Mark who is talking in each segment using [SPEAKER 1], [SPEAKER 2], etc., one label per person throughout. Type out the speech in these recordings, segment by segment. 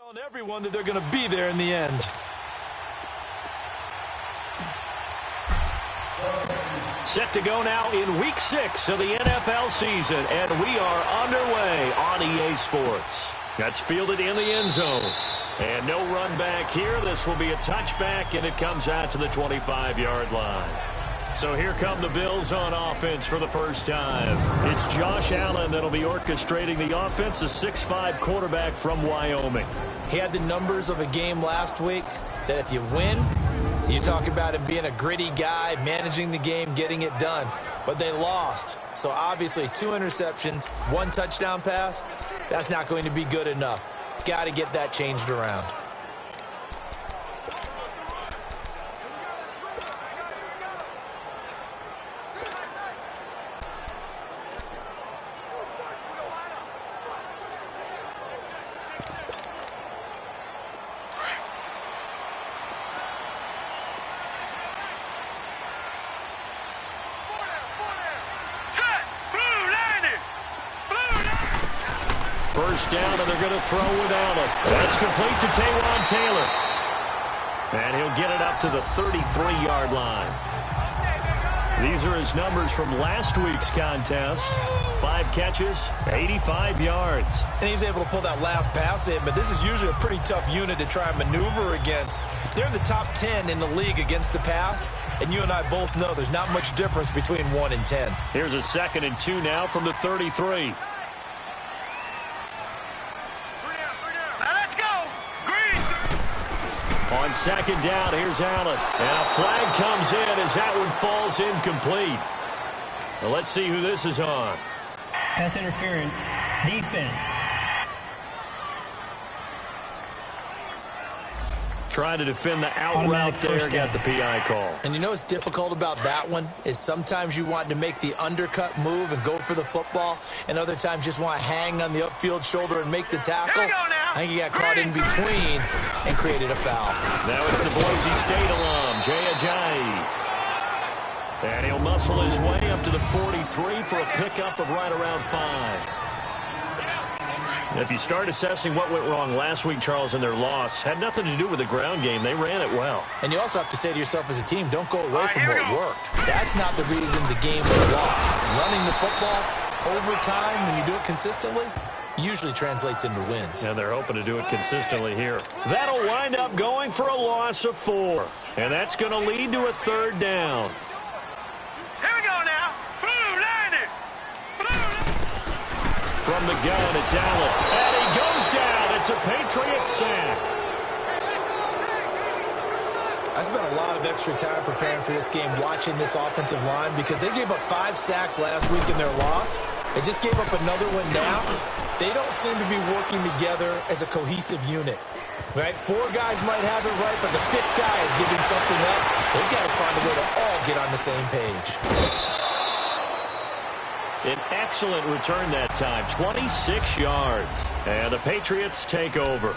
[SPEAKER 1] Telling everyone that they're going to be there in the end.
[SPEAKER 2] Set to go now in Week 6 of the NFL season, and we are underway on EA Sports. That's fielded in the end zone. And no run back here. This will be a touchback, and it comes out to the 25-yard line. So here come the Bills on offense for the first time. It's Josh Allen that'll be orchestrating the offense, a 6'5" quarterback from Wyoming.
[SPEAKER 1] He had the numbers of a game last week that if you win, you talk about him being a gritty guy, managing the game, getting it done. But they lost. So obviously 2 interceptions, 1 touchdown pass, that's not going to be good enough. Got to get that changed around.
[SPEAKER 2] First down, and they're going to throw with Allen. That's complete to Taywan Taylor. And he'll get it up to the 33-yard line. These are his numbers from last week's contest. 5 catches, 85 yards.
[SPEAKER 1] And he's able to pull that last pass in, but this is usually a pretty tough unit to try and maneuver against. They're in the top 10 in the league against the pass, and you and I both know there's not much difference between 1 and 10.
[SPEAKER 2] Here's a 2nd and 2 now from the 33. On 2nd down, here's Allen. And a flag comes in as that one falls incomplete. Well, let's see who this is on.
[SPEAKER 3] Pass interference, defense.
[SPEAKER 2] Trying to defend the out route there, got the PI call.
[SPEAKER 1] And you know what's difficult about that one is sometimes you want to make the undercut move and go for the football, and other times just want to hang on the upfield shoulder and make the tackle. I think he got caught in between and created a foul.
[SPEAKER 2] Now it's the Boise State alum, Jay Ajayi. And he'll muscle his way up to the 43 for a pickup of right around 5. If you start assessing what went wrong last week, Charles, in their loss, had nothing to do with the ground game. They ran it well.
[SPEAKER 1] And you also have to say to yourself as a team, don't go away from what worked. That's not the reason the game was lost. Running the football over time, when you do it consistently, usually translates into wins.
[SPEAKER 2] And they're hoping to do it consistently here. That'll wind up going for a loss of 4. And that's going to lead to a 3rd down.
[SPEAKER 4] Here we go now.
[SPEAKER 2] From the gun, it's Allen. And he goes down. It's a Patriot sack.
[SPEAKER 1] I spent a lot of extra time preparing for this game, watching this offensive line, because they gave up 5 sacks last week in their loss. They just gave up another one now. They don't seem to be working together as a cohesive unit. Right? 4 guys might have it right, but the 5th guy is giving something up. They've got to find a way to all get on the same page.
[SPEAKER 2] An excellent return that time, 26 yards. And the Patriots take over.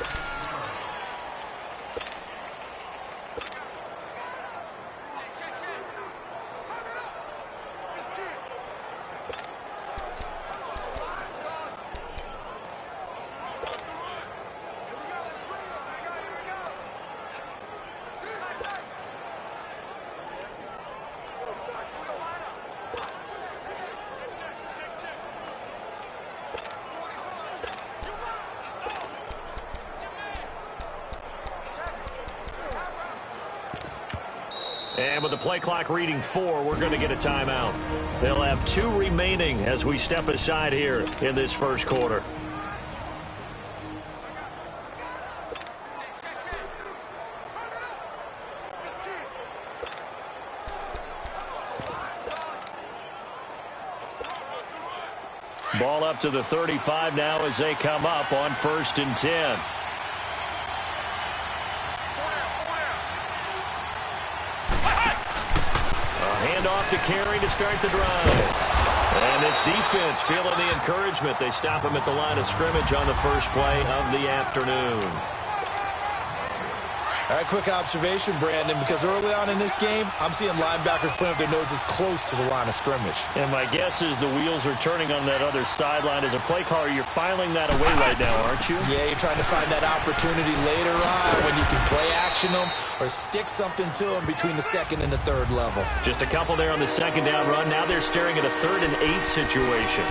[SPEAKER 2] And with the play clock reading 4, we're going to get a timeout. They'll have 2 remaining as we step aside here in this first quarter. Ball up to the 35 now as they come up on 1st and 10. Handoff to Carey to start the drive. And this defense feeling the encouragement. They stop him at the line of scrimmage on the first play of the afternoon.
[SPEAKER 1] All right, quick observation, Brandon, because early on in this game, I'm seeing linebackers putting up their noses close to the line of scrimmage.
[SPEAKER 2] And my guess is the wheels are turning on that other sideline. As a play caller, you're filing that away right now, aren't you?
[SPEAKER 1] Yeah, you're trying to find that opportunity later on when you can play action them or stick something to them between the second and the third level.
[SPEAKER 2] Just a couple there on the second down run. Now they're staring at a 3rd and 8 situation.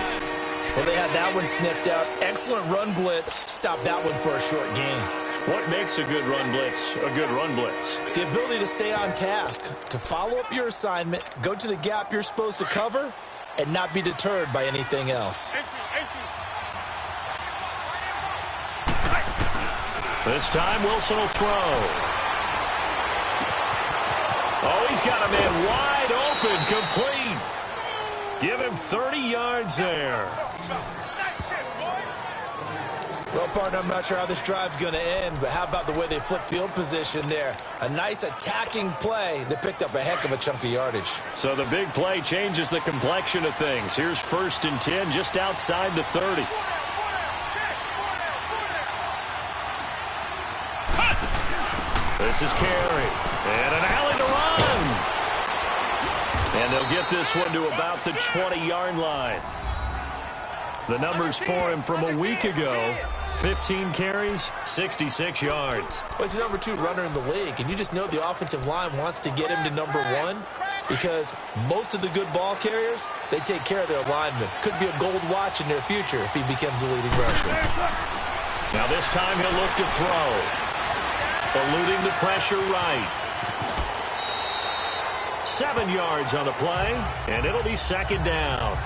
[SPEAKER 1] Well, they had that one sniffed out. Excellent run blitz. Stop that one for a short gain.
[SPEAKER 2] What makes a good run blitz a good run blitz?
[SPEAKER 1] The ability to stay on task, to follow up your assignment, go to the gap you're supposed to cover, and not be deterred by anything else.
[SPEAKER 2] This time, Wilson will throw. Oh, he's got a man wide open, complete. Give him 30 yards there.
[SPEAKER 1] Well, partner, I'm not sure how this drive's going to end, but how about the way they flipped field position there? A nice attacking play that picked up a heck of a chunk of yardage.
[SPEAKER 2] So the big play changes the complexion of things. Here's 1st and 10 just outside the 30. This is Carey. And an alley to run. And they'll get this one to about the 20-yard line. The numbers for him from a week ago: 15 carries, 66 yards.
[SPEAKER 1] Well, he's the number 2 runner in the league, and you just know the offensive line wants to get him to number 1 because most of the good ball carriers, they take care of their linemen. Could be a gold watch in their future if he becomes the leading rusher.
[SPEAKER 2] Now this time he'll look to throw. Eluding the pressure right. 7 yards on the play, and it'll be 2nd down.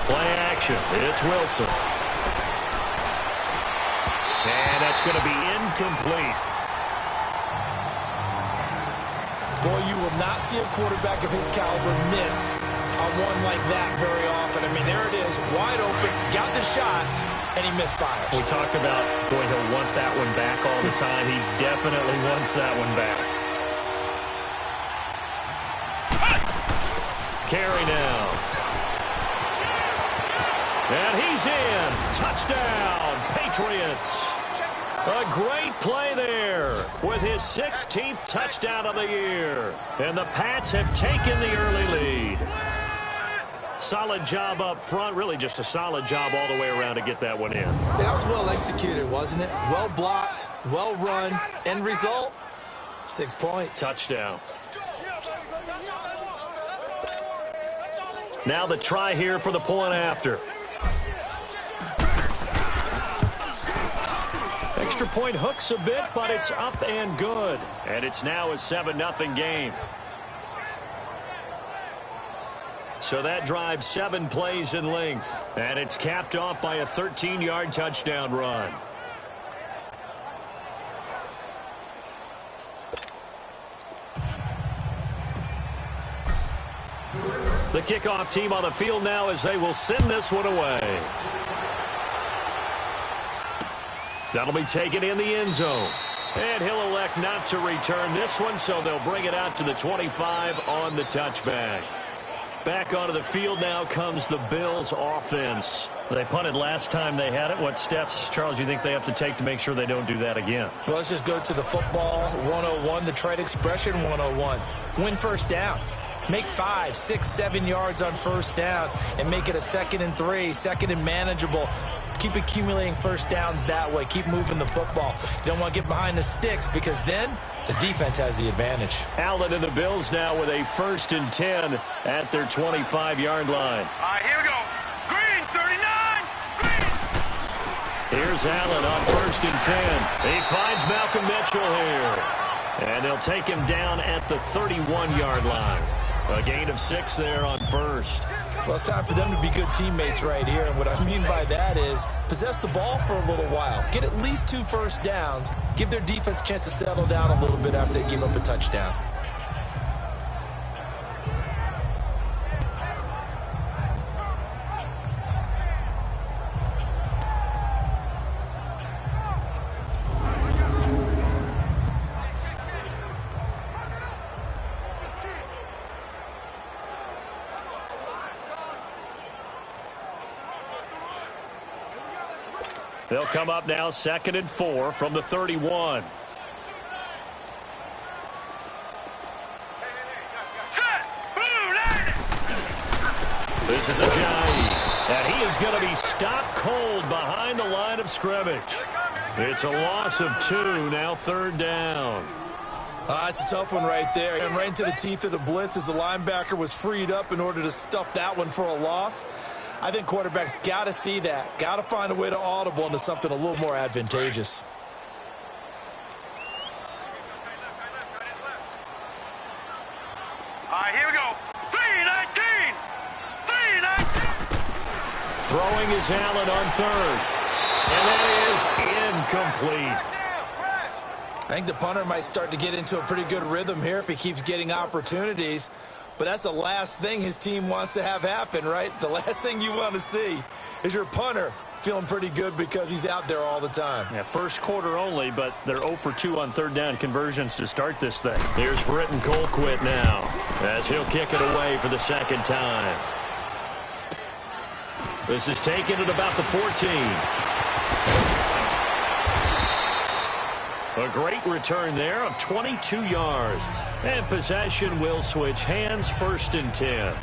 [SPEAKER 2] Play action. It's Wilson. And that's going to be incomplete.
[SPEAKER 1] Boy, you will not see a quarterback of his caliber miss on one like that very often. I mean, there it is, wide open, got the shot, and he misfires.
[SPEAKER 2] We talk about, boy, he'll want that one back all the time. He definitely wants that one back. Carey now. And he's in. Touchdown, Patriots. A great play there with his 16th touchdown of the year. And the Pats have taken the early lead. Solid job up front. Really just a solid job all the way around to get that one in.
[SPEAKER 1] That was well executed, wasn't it? Well blocked, well run. End result, 6 points.
[SPEAKER 2] Touchdown. Now the try here for the point after. Extra point hooks a bit, but it's up and good. And it's now a 7-0 game. So that drives 7 plays in length. And it's capped off by a 13-yard touchdown run. The kickoff team on the field now as they will send this one away. That'll be taken in the end zone. And he'll elect not to return this one, so they'll bring it out to the 25 on the touchback. Back onto the field now comes the Bills offense. They punted last time they had it. What steps, Charles, you think they have to take to make sure they don't do that again?
[SPEAKER 1] Well, let's just go to the football 101, the trade expression 101. Win first down. Make 5, 6, 7 yards on first down and make it a 2nd and 3, 2nd and manageable. Keep accumulating first downs that way. Keep moving the football. You don't want to get behind the sticks because then the defense has the advantage.
[SPEAKER 2] Allen and the Bills now with a 1st and 10 at their 25-yard line.
[SPEAKER 4] All right, here we go. Green, 39. Green.
[SPEAKER 2] Here's Allen on 1st and 10. He finds Malcolm Mitchell here. And they'll take him down at the 31-yard line. A gain of 6 there on first.
[SPEAKER 1] Well, it's time for them to be good teammates right here. And what I mean by that is possess the ball for a little while. Get at least 2 first downs. Give their defense a chance to settle down a little bit after they give up a touchdown.
[SPEAKER 2] They'll come up now 2nd and 4 from the 31. This is Ajayi, and he is going to be stopped cold behind the line of scrimmage. It's a loss of 2, now 3rd down.
[SPEAKER 1] It's a tough one right there. And right into the teeth of the blitz as the linebacker was freed up in order to stuff that one for a loss. I think quarterbacks got to see that. Got to find a way to audible into something a little more advantageous.
[SPEAKER 4] All right, here we go. 3-19. 3-19.
[SPEAKER 2] Throwing is Allen on 3rd. And that is incomplete.
[SPEAKER 1] I think the punter might start to get into a pretty good rhythm here if he keeps getting opportunities. But that's the last thing his team wants to have happen, right? The last thing you want to see is your punter feeling pretty good because he's out there all the time.
[SPEAKER 2] Yeah, first quarter only, but they're 0 for 2 on 3rd down conversions to start this thing. Here's Britton Colquitt now as he'll kick it away for the 2nd time. This is taken at about the 14. A great return there of 22 yards. And possession will switch hands, 1st and 10.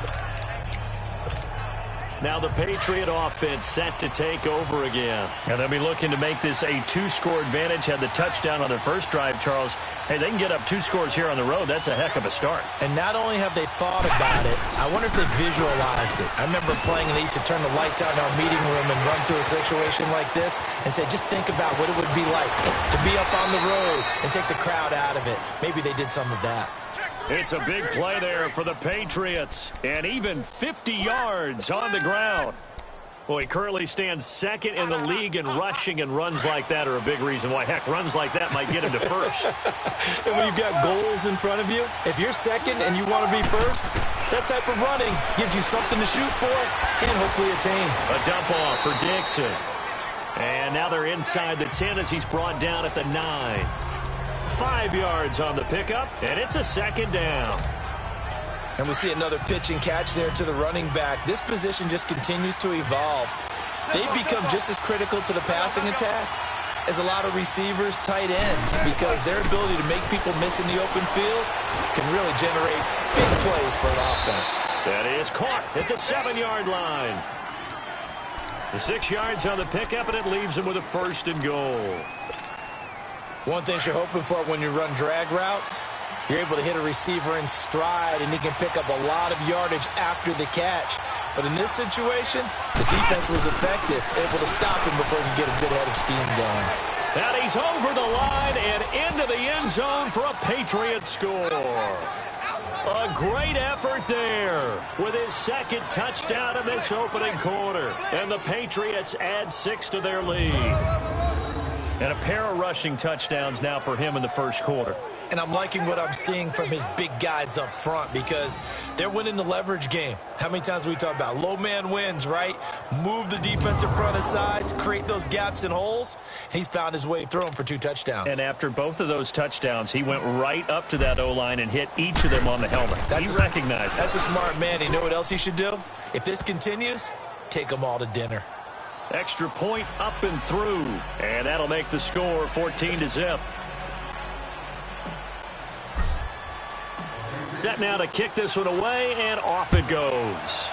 [SPEAKER 2] Now the Patriot offense set to take over again. And they'll be looking to make this a 2-score advantage. Had the touchdown on their first drive, Charles. Hey, they can get up 2 scores here on the road. That's a heck of a start.
[SPEAKER 1] And not only have they thought about it, I wonder if they visualized it. I remember playing and they used to turn the lights out in our meeting room and run through a situation like this and say, just think about what it would be like to be up on the road and take the crowd out of it. Maybe they did some of that.
[SPEAKER 2] It's a big play there for the Patriots. And even 50 yards on the ground. Well, he currently stands 2nd in the league in rushing, and runs like that are a big reason why. Heck, runs like that might get him to 1st.
[SPEAKER 1] And when you've got goals in front of you, if you're 2nd and you want to be 1st, that type of running gives you something to shoot for and hopefully attain.
[SPEAKER 2] A dump off for Dixon. And now they're inside the 10 as he's brought down at the 9. 5 yards on the pickup, and it's a 2nd down.
[SPEAKER 1] And we see another pitch and catch there to the running back. This position just continues to evolve. They've become just as critical to the passing attack as a lot of receivers, tight ends, because their ability to make people miss in the open field can really generate big plays for an offense.
[SPEAKER 2] That is caught at the 7-yard line. The 6 yards on the pickup, and it leaves him with a 1st and goal.
[SPEAKER 1] One thing you're hoping for when you run drag routes, you're able to hit a receiver in stride, and he can pick up a lot of yardage after the catch. But in this situation, the defense was effective, able to stop him before he could get a good head of steam going.
[SPEAKER 2] And he's over the line and into the end zone for a Patriot score. A great effort there with his 2nd touchdown in this opening quarter. And the Patriots add 6 to their lead. And a pair of rushing touchdowns now for him in the first quarter.
[SPEAKER 1] And I'm liking what I'm seeing from his big guys up front because they're winning the leverage game. How many times we talk about low man wins, right? Move the defensive front aside, create those gaps and holes. He's found his way through them for 2 touchdowns.
[SPEAKER 2] And after both of those touchdowns, he went right up to that O-line and hit each of them on the helmet. He recognized that.
[SPEAKER 1] That's a smart man. You know what else he should do? If this continues, take them all to dinner.
[SPEAKER 2] Extra point up and through. And that'll make the score 14-0. Set now to kick this one away, and off it goes.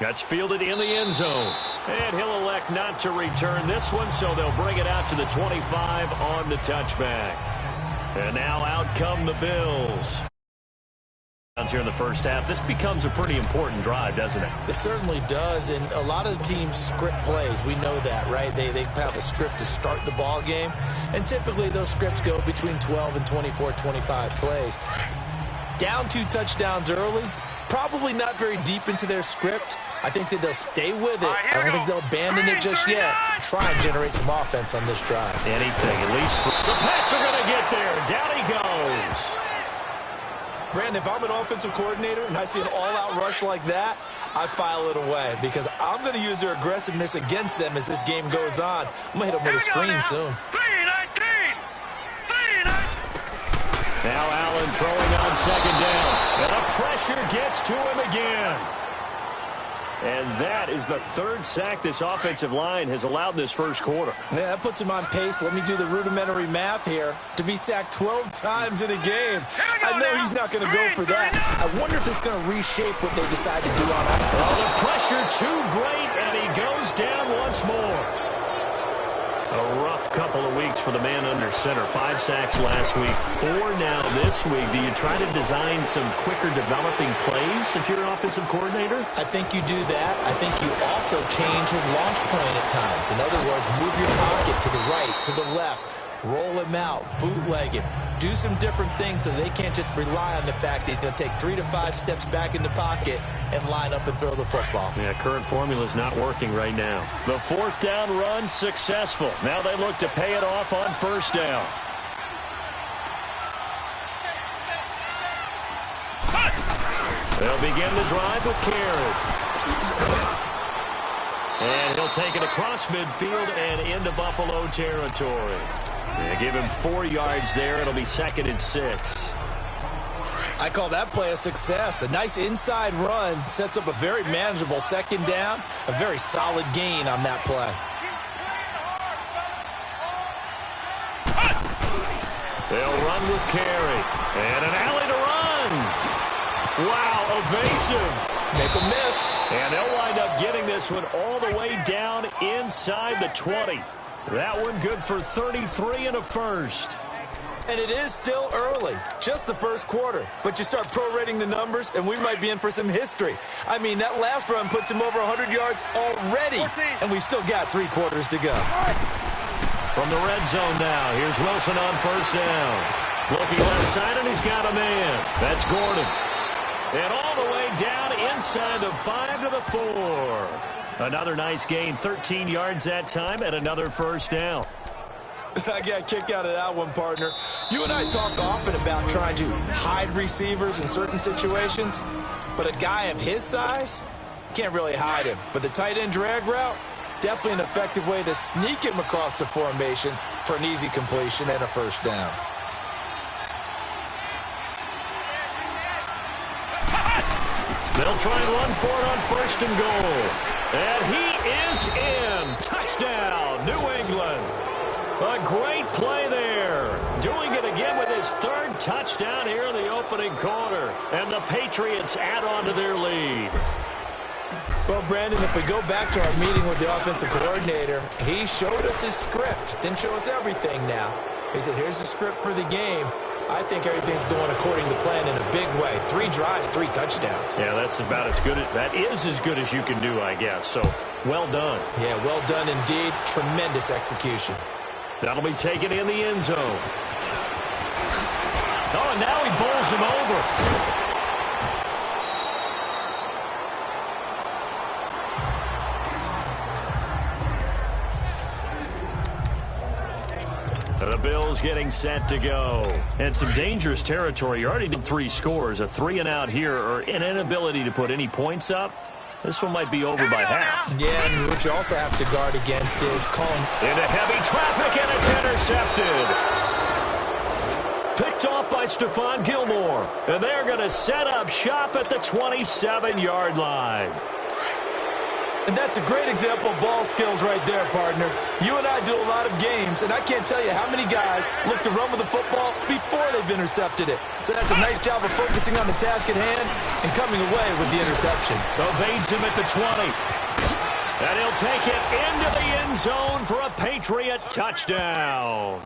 [SPEAKER 2] That's fielded in the end zone. And he'll elect not to return this one, so they'll bring it out to the 25 on the touchback. And now out come the Bills. Here in the first half, this becomes a pretty important drive, doesn't it?
[SPEAKER 1] It certainly does, and a lot of the teams script plays. We know that, right? They have a script to start the ball game, and typically those scripts go between 12 and 24, 25 plays. Down 2 touchdowns early, probably not very deep into their script. I think that they'll stay with it. I don't think they'll abandon it just yet. Try and generate some offense on this drive.
[SPEAKER 2] Anything, at least. The Pats are going to get there. Down he goes.
[SPEAKER 1] Brandon, if I'm an offensive coordinator and I see an all-out rush like that, I file it away because I'm going to use their aggressiveness against them as this game goes on. I'm going to hit them with a screen soon.
[SPEAKER 4] 3-19.
[SPEAKER 2] Now Allen throwing on 2nd down. And the pressure gets to him again. And that is the third sack this offensive line has allowed this first quarter.
[SPEAKER 1] Yeah, that puts him on pace. Let me do the rudimentary math here. To be sacked 12 times in a game. I know he's not going to go for that. I wonder if it's going to reshape what they decide to do on that.
[SPEAKER 2] Well, the pressure too great, and he goes down once more. A rough couple of weeks for the man under center. 5 sacks last week, 4 now this week. Do you try to design some quicker developing plays if you're an offensive coordinator?
[SPEAKER 1] I think you do that. I think you also change his launch point at times. In other words, move your pocket to the right, to the left. Roll him out, bootleg him. Do some different things so they can't just rely on the fact that he's going to take 3 to 5 steps back in the pocket and line up and throw the football.
[SPEAKER 2] Yeah, current formula is not working right now. The 4th down run successful. Now they look to pay it off on 1st down. They'll begin the drive with Carey. And he'll take it across midfield and into Buffalo territory. They give him 4 yards there. It'll be 2nd and 6.
[SPEAKER 1] I call that play a success. A nice inside run sets up a very manageable 2nd down. A very solid gain on that play.
[SPEAKER 2] They'll run with Carey. And an alley to run. Wow, evasive.
[SPEAKER 1] Make a miss.
[SPEAKER 2] And they'll wind up getting this one all the way down inside the 20. That one good for 33 and a first.
[SPEAKER 1] And it is still early, just the first quarter. But you start prorating the numbers, and we might be in for some history. I mean, that last run puts him over 100 yards already, and we've still got 3 quarters to go.
[SPEAKER 2] From the red zone now, here's Wilson on 1st down. Looking left side, and he's got a man. That's Gordon. And all the way down inside the 5 to the 4. Another nice gain, 13 yards that time, and another 1st down.
[SPEAKER 1] I got a kick out of that one, partner. You and I talk often about trying to hide receivers in certain situations, but a guy of his size, can't really hide him. But the tight end drag route, definitely an effective way to sneak him across the formation for an easy completion and a 1st down.
[SPEAKER 2] They'll try and run for it on 1st and goal. And he is in. Touchdown, New England. A great play there. Doing it again with his 3rd touchdown here in the opening quarter. And the Patriots add on to their lead.
[SPEAKER 1] Well, Brandon, if we go back to our meeting with the offensive coordinator, he showed us his script. Didn't show us everything now. He said, here's the script for the game. I think everything's going according to plan in a big way. 3 drives, 3 touchdowns.
[SPEAKER 2] Yeah, that's about as good. That is as good as you can do, I guess. So, well done.
[SPEAKER 1] Yeah, well done indeed. Tremendous execution.
[SPEAKER 2] That'll be taken in the end zone. Oh, and now he bowls him over. The Bills getting set to go. And some dangerous territory. You already did 3 scores. A 3 and out here, or an inability to put any points up. This one might be over by half.
[SPEAKER 1] Yeah, and what you also have to guard against is calling.
[SPEAKER 2] Into heavy traffic, and it's intercepted. Picked off by Stephon Gilmore. And they're going to set up shop at the 27-yard line.
[SPEAKER 1] And that's a great example of ball skills right there, partner. You and I do a lot of games, and I can't tell you how many guys look to run with the football before they've intercepted it. So that's a nice job of focusing on the task at hand and coming away with the interception.
[SPEAKER 2] Evades him at the 20. And he'll take it into the end zone for a Patriot touchdown.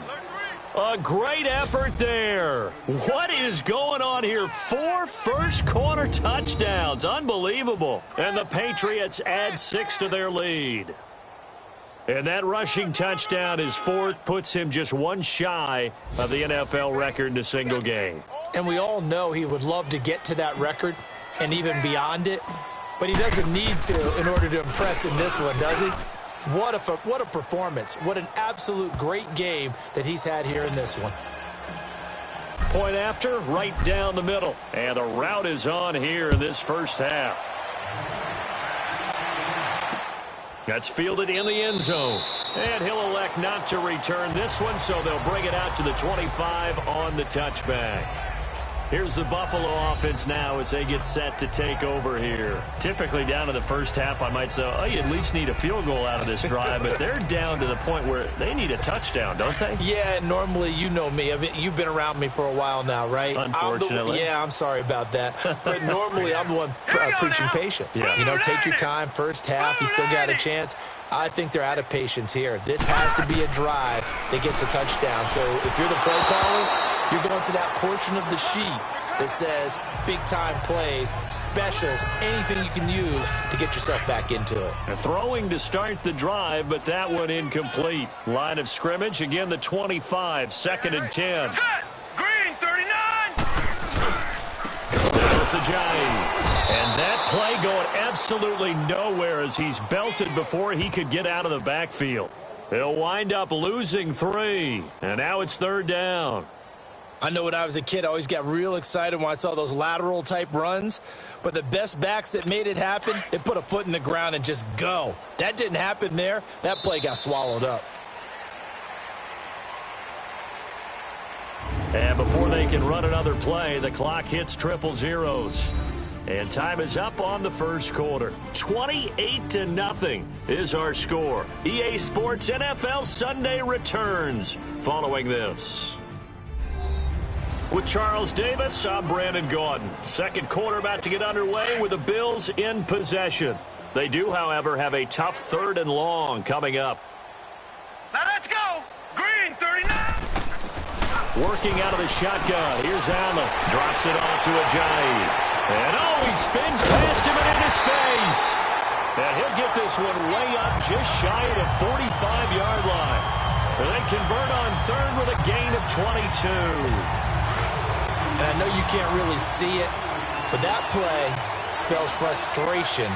[SPEAKER 2] A great effort there. What is going on here? 4 first-quarter touchdowns. Unbelievable. And the Patriots add 6 to their lead. And that rushing touchdown, his 4th, puts him just 1 shy of the NFL record in a single game.
[SPEAKER 1] And we all know he would love to get to that record and even beyond it. But he doesn't need to in order to impress in this one, does he? What a performance. What an absolute great game that he's had here in this one.
[SPEAKER 2] Point after, right down the middle. And a route is on here in this first half. That's fielded in the end zone. And he'll elect not to return this one, so they'll bring it out to the 25 on the touchback. Here's the Buffalo offense now as they get set to take over here. Typically down to the first half, I might say, oh, you at least need a field goal out of this drive, but they're down to the point where they need a touchdown, don't they?
[SPEAKER 1] Yeah, normally, you know me. I mean, you've been around me for a while now, right?
[SPEAKER 2] Unfortunately.
[SPEAKER 1] I'm sorry about that. But normally, I'm the one preaching patience.
[SPEAKER 2] Yeah.
[SPEAKER 1] You know, take your time. First half, you still got a chance. I think they're out of patience here. This has to be a drive that gets a touchdown. So if you're the play caller, you're going to that portion of the sheet that says big-time plays, specials, anything you can use to get yourself back into it.
[SPEAKER 2] Throwing to start the drive, but that one incomplete. Line of scrimmage, again the 25, 2nd and 10.
[SPEAKER 4] Set. Green 39.
[SPEAKER 2] Now it's Ajayi. And that play going absolutely nowhere as he's belted before he could get out of the backfield. He'll wind up losing 3. And now it's 3rd down.
[SPEAKER 1] I know when I was a kid, I always got real excited when I saw those lateral-type runs. But the best backs that made it happen, they put a foot in the ground and just go. That didn't happen there. That play got swallowed up.
[SPEAKER 2] And before they can run another play, the clock hits triple zeros. And time is up on the first quarter. 28-0 is our score. EA Sports NFL Sunday returns following this. With Charles Davis, I'm Brandon Gaudin. Second quarter about to get underway with the Bills in possession. They do, however, have a tough 3rd and long coming up.
[SPEAKER 4] Now let's go. Green 39.
[SPEAKER 2] Working out of the shotgun. Here's Allen. Drops it off to Ajayi. And he spins past him and into space. And he'll get this one way up just shy of the 45-yard line. And they convert on 3rd with a gain of 22.
[SPEAKER 1] And I know you can't really see it, but that play spells frustration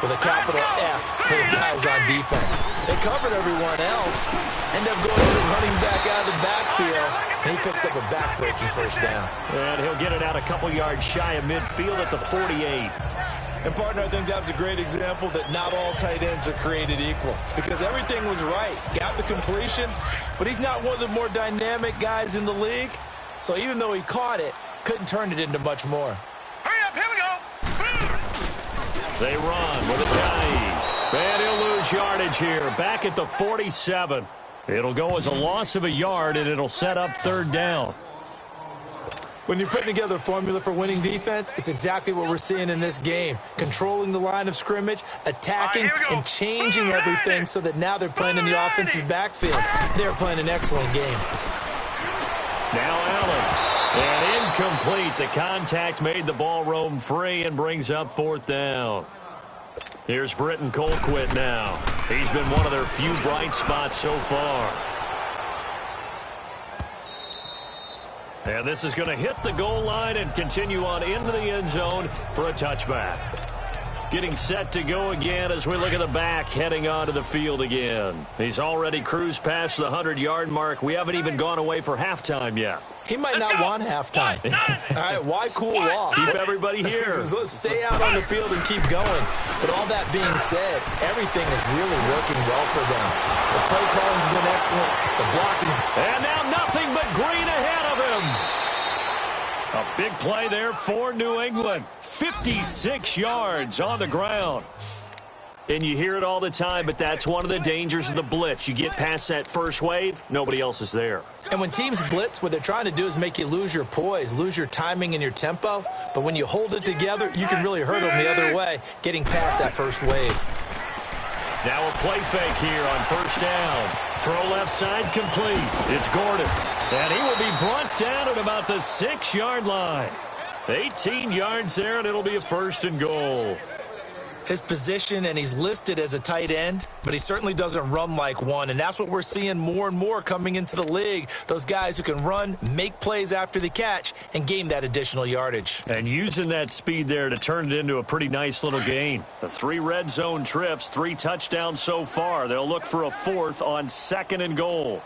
[SPEAKER 1] with a capital F for the guys on defense. They covered everyone else, end up going to the running back out of the backfield, and he picks up a back-breaking first down.
[SPEAKER 2] And he'll get it out a couple yards shy of midfield at the 48.
[SPEAKER 1] And, partner, I think that was a great example that not all tight ends are created equal because everything was right. Got the completion, but he's not one of the more dynamic guys in the league. So even though he caught it, couldn't turn it into much more.
[SPEAKER 4] Hurry up, here we go.
[SPEAKER 2] They run with Ajayi. And he'll lose yardage here. Back at the 47. It'll go as a loss of a yard, and it'll set up 3rd down.
[SPEAKER 1] When you're putting together a formula for winning defense, it's exactly what we're seeing in this game. Controlling the line of scrimmage, attacking, and changing everything so that now they're playing in the offense's backfield. They're playing an excellent game.
[SPEAKER 2] Now Allen. And incomplete. The contact made the ball roam free and brings up 4th down. Here's Britton Colquitt now. He's been one of their few bright spots so far. And this is going to hit the goal line and continue on into the end zone for a touchback. Getting set to go again as we look at the back heading onto the field again. He's already cruised past the 100-yard mark. We haven't even gone away for halftime yet.
[SPEAKER 1] He might not want halftime. All right, why cool off?
[SPEAKER 2] Keep everybody here.
[SPEAKER 1] Let's stay out on the field and keep going. But all that being said, everything is really working well for them. The play calling's been excellent. The blocking's...
[SPEAKER 2] And now nothing but green ahead of him. A big play there for New England. 56 yards on the ground. And you hear it all the time, but that's one of the dangers of the blitz. You get past that first wave, nobody else is there.
[SPEAKER 1] And when teams blitz, what they're trying to do is make you lose your poise, lose your timing and your tempo. But when you hold it together, you can really hurt them the other way, getting past that first wave.
[SPEAKER 2] Now a play fake here on 1st down. Throw left side complete. It's Gordon. And he will be brought down at about the 6-yard line. 18 yards there, and it'll be a 1st and goal.
[SPEAKER 1] His position, and he's listed as a tight end, but he certainly doesn't run like one, and that's what we're seeing more and more coming into the league. Those guys who can run, make plays after the catch, and gain that additional yardage.
[SPEAKER 2] And using that speed there to turn it into a pretty nice little gain. The 3 red zone trips, 3 touchdowns so far. They'll look for a 4th on 2nd and goal.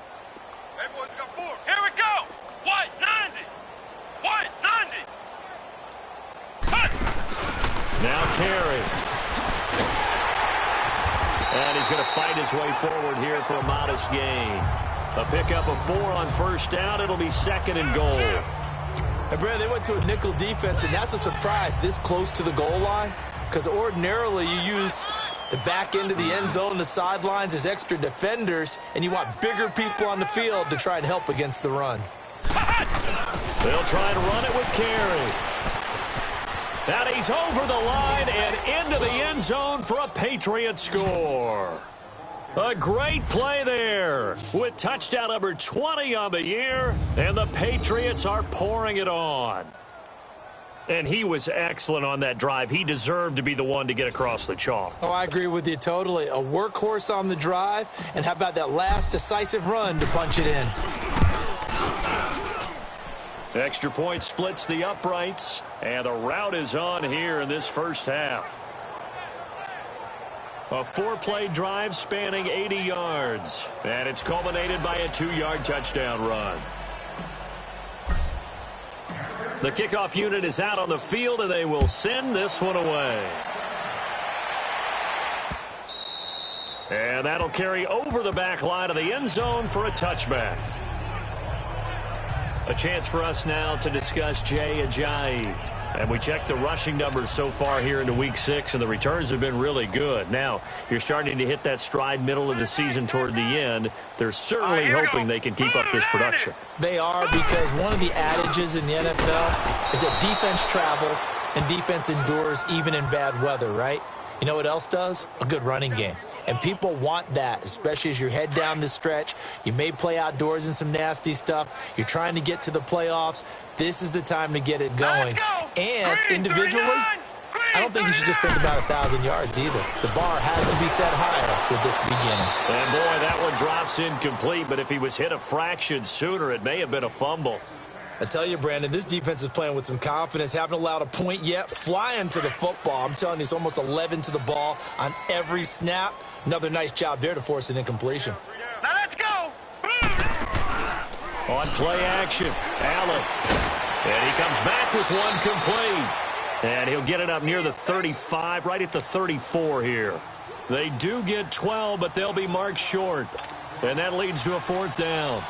[SPEAKER 4] Hey, boys, we got 4. Here we go. White 90. White 90. Cut.
[SPEAKER 2] Now Carey. And he's going to fight his way forward here for a modest gain. A pickup of 4 on 1st down. It'll be 2nd and goal.
[SPEAKER 1] And Brad, they went to a nickel defense, and that's a surprise this close to the goal line, because ordinarily you use the back end of the end zone, the sidelines as extra defenders, and you want bigger people on the field to try and help against the run.
[SPEAKER 2] They'll try and run it with Carey. And he's over the line and into the end zone for a Patriot score. A great play there with touchdown number 20 on the year, and the Patriots are pouring it on. And he was excellent on that drive. He deserved to be the one to get across the chalk.
[SPEAKER 1] Oh, I agree with you totally. A workhorse on the drive, and how about that last decisive run to punch it in?
[SPEAKER 2] Extra point splits the uprights, and the route is on here in this first half. A 4-play drive spanning 80 yards, and it's culminated by a 2-yard touchdown run. The kickoff unit is out on the field, and they will send this one away. And that'll carry over the back line of the end zone for a touchback. A chance for us now to discuss Jay Ajayi. And we checked the rushing numbers so far here into Week 6, and the returns have been really good. Now, you're starting to hit that stride middle of the season toward the end. They're certainly hoping they can keep up this production.
[SPEAKER 1] They are, because one of the adages in the NFL is that defense travels and defense endures even in bad weather, right? You know what else does? A good running game. And people want that, especially as you head down the stretch. You may play outdoors in some nasty stuff. You're trying to get to the playoffs. This is the time to get it going. And individually, I don't think you should just think about 1,000 yards either. The bar has to be set higher with this beginning.
[SPEAKER 2] And boy, that one drops incomplete, but if he was hit a fraction sooner, it may have been a fumble.
[SPEAKER 1] I tell you, Brandon, this defense is playing with some confidence. Haven't allowed a point yet. Flying to the football. I'm telling you, it's almost 11 to the ball on every snap. Another nice job there to force an incompletion.
[SPEAKER 4] Now let's go.
[SPEAKER 2] On play action, Allen. And he comes back with one complete. And he'll get it up near the 35, right at the 34 here. They do get 12, but they'll be marked short. And that leads to a 4th down.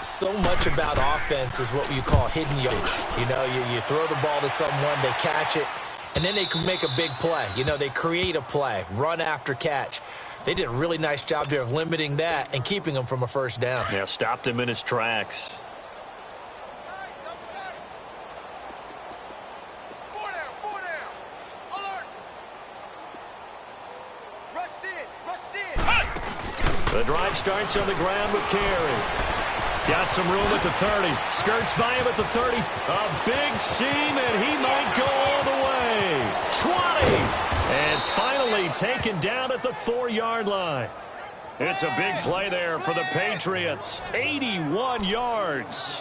[SPEAKER 1] So much about offense is what you call hidden yardage. You know, you throw the ball to someone, they catch it, and then they can make a big play. You know, they create a play, run after catch. They did a really nice job there of limiting that and keeping him from a first down.
[SPEAKER 2] Yeah, stopped him in his tracks. The drive starts on the ground with Carey. Got some room at the 30. Skirts by him at the 30. A big seam, and he might go all the way. 20. And finally taken down at the 4-yard line. It's a big play there for the Patriots. 81 yards.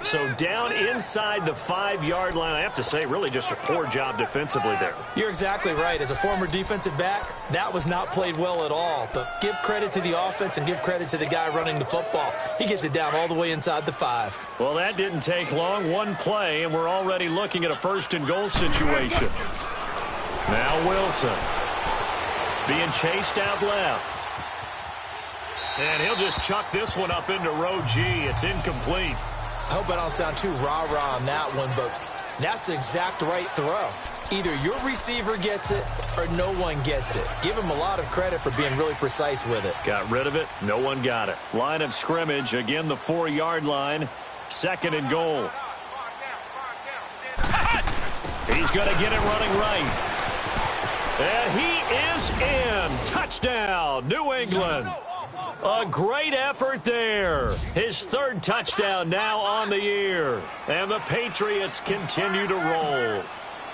[SPEAKER 2] So down inside the 5-yard line. I have to say, really just a poor job defensively there.
[SPEAKER 1] You're exactly right. As a former defensive back, that was not played well at all. But give credit to the offense and give credit to the guy running the football. He gets it down all the way inside the 5.
[SPEAKER 2] Well, that didn't take long. One play, and we're already looking at a 1st and goal situation. Now Wilson being chased out left. And he'll just chuck this one up into row G. It's incomplete.
[SPEAKER 1] I hope I don't sound too rah-rah on that one, but that's the exact right throw. Either your receiver gets it or no one gets it. Give him a lot of credit for being really precise with it.
[SPEAKER 2] Got rid of it. No one got it. Line of scrimmage. Again, the 4-yard line. 2nd and goal. He's going to get it running right. And he is in. Touchdown, New England. A great effort there. His 3rd touchdown now on the year. And the Patriots continue to roll.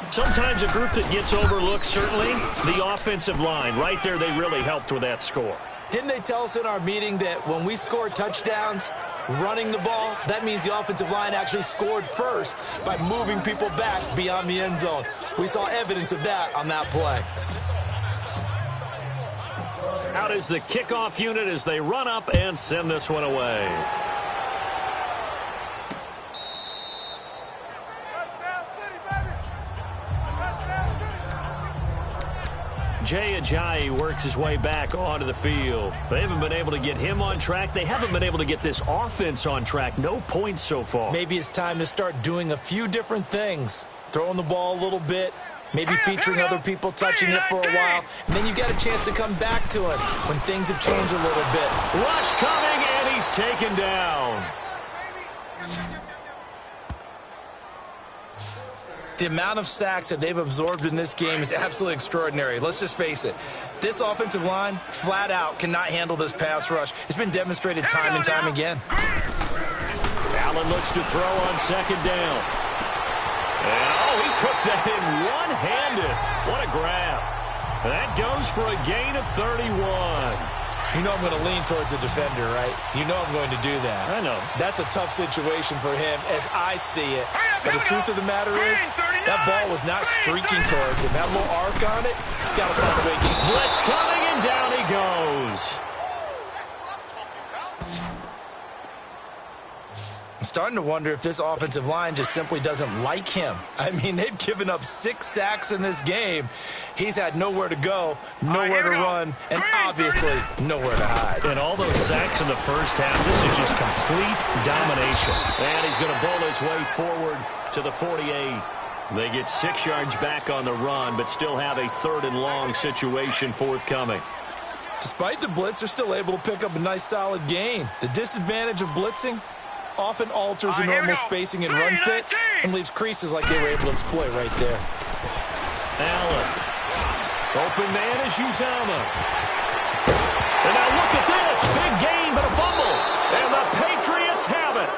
[SPEAKER 2] Sometimes a group that gets overlooked, certainly, the offensive line. Right there, they really helped with that score.
[SPEAKER 1] Didn't they tell us in our meeting that when we score touchdowns running the ball, that means the offensive line actually scored first by moving people back beyond the end zone? We saw evidence of that on that play.
[SPEAKER 2] Out is the kickoff unit as they run up and send this one away. Jay Ajayi works his way back onto the field. They haven't been able to get him on track. They haven't been able to get this offense on track. No points so far.
[SPEAKER 1] Maybe it's time to start doing a few different things. Throwing the ball a little bit, maybe featuring other people touching it for a while, and then you get a chance to come back to it when things have changed a little bit.
[SPEAKER 2] Rush coming, and he's taken down.
[SPEAKER 1] The amount of sacks that they've absorbed in this game is absolutely extraordinary. Let's just face it. This offensive line, flat out, cannot handle this pass rush. It's been demonstrated time and time again.
[SPEAKER 2] Allen looks to throw on second down. And, he took that in one-handed. What a grab. That goes for a gain of 31.
[SPEAKER 1] You know I'm going to lean towards the defender, right? You know I'm going to do that.
[SPEAKER 2] I know.
[SPEAKER 1] That's a tough situation for him as I see it. But the truth of the matter is, that ball was not streaking towards him. That little arc on it, it's got to find a way to get.
[SPEAKER 2] Blitz coming, and down he goes.
[SPEAKER 1] I'm starting to wonder if this offensive line just simply doesn't like him. I mean, they've given up 6 sacks in this game. He's had nowhere to go, nowhere to run, and obviously nowhere to hide.
[SPEAKER 2] And all those sacks in the first half, this is just complete domination. And he's going to bowl his way forward to the 48. They get 6 yards back on the run, but still have a 3rd and long situation forthcoming.
[SPEAKER 1] Despite the blitz, they're still able to pick up a nice solid gain. The disadvantage of blitzing often alters the normal spacing and run fits and leaves creases like they were able to exploit right there.
[SPEAKER 2] Allen. Open man is Uzomah. And now look at this. Big gain, but a fumble. And the Patriots have it.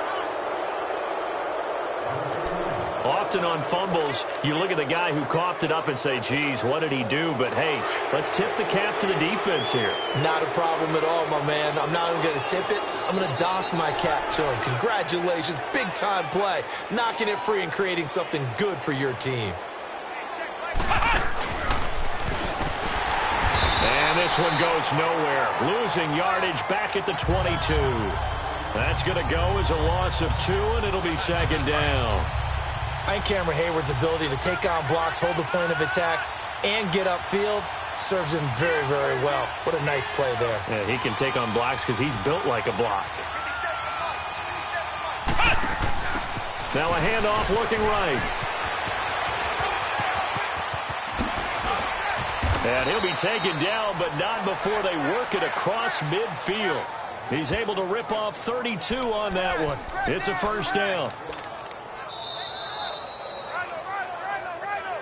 [SPEAKER 2] Often on fumbles, you look at the guy who coughed it up and say, geez, what did he do? But, hey, let's tip the cap to the defense here.
[SPEAKER 1] Not a problem at all, my man. I'm not even going to tip it. I'm going to doff my cap to him. Congratulations. Big-time play. Knocking it free and creating something good for your team.
[SPEAKER 2] And this one goes nowhere. Losing yardage back at the 22. That's going to go as a loss of 2, and it'll be 2nd down.
[SPEAKER 1] I think Cameron Hayward's ability to take on blocks, hold the point of attack, and get upfield serves him very, very well. What a nice play there.
[SPEAKER 2] Yeah, he can take on blocks because he's built like a block. Now a handoff looking right. And he'll be taken down, but not before they work it across midfield. He's able to rip off 32 on that one. It's a 1st down.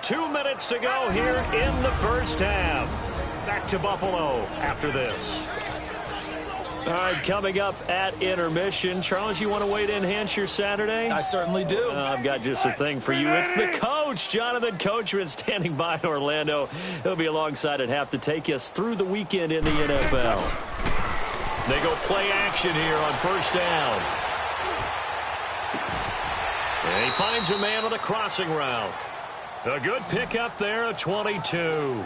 [SPEAKER 2] 2 minutes to go here in the first half. Back to Buffalo after this. All right, coming up at intermission. Charles, you want to wait to enhance your Saturday?
[SPEAKER 1] I certainly do.
[SPEAKER 2] I've got just a thing for you. It's the coach, Jonathan Coachman, standing by in Orlando. He'll be alongside at half to take us through the weekend in the NFL. They go play action here on 1st down. And he finds a man on the crossing route. A good pickup there, a 22.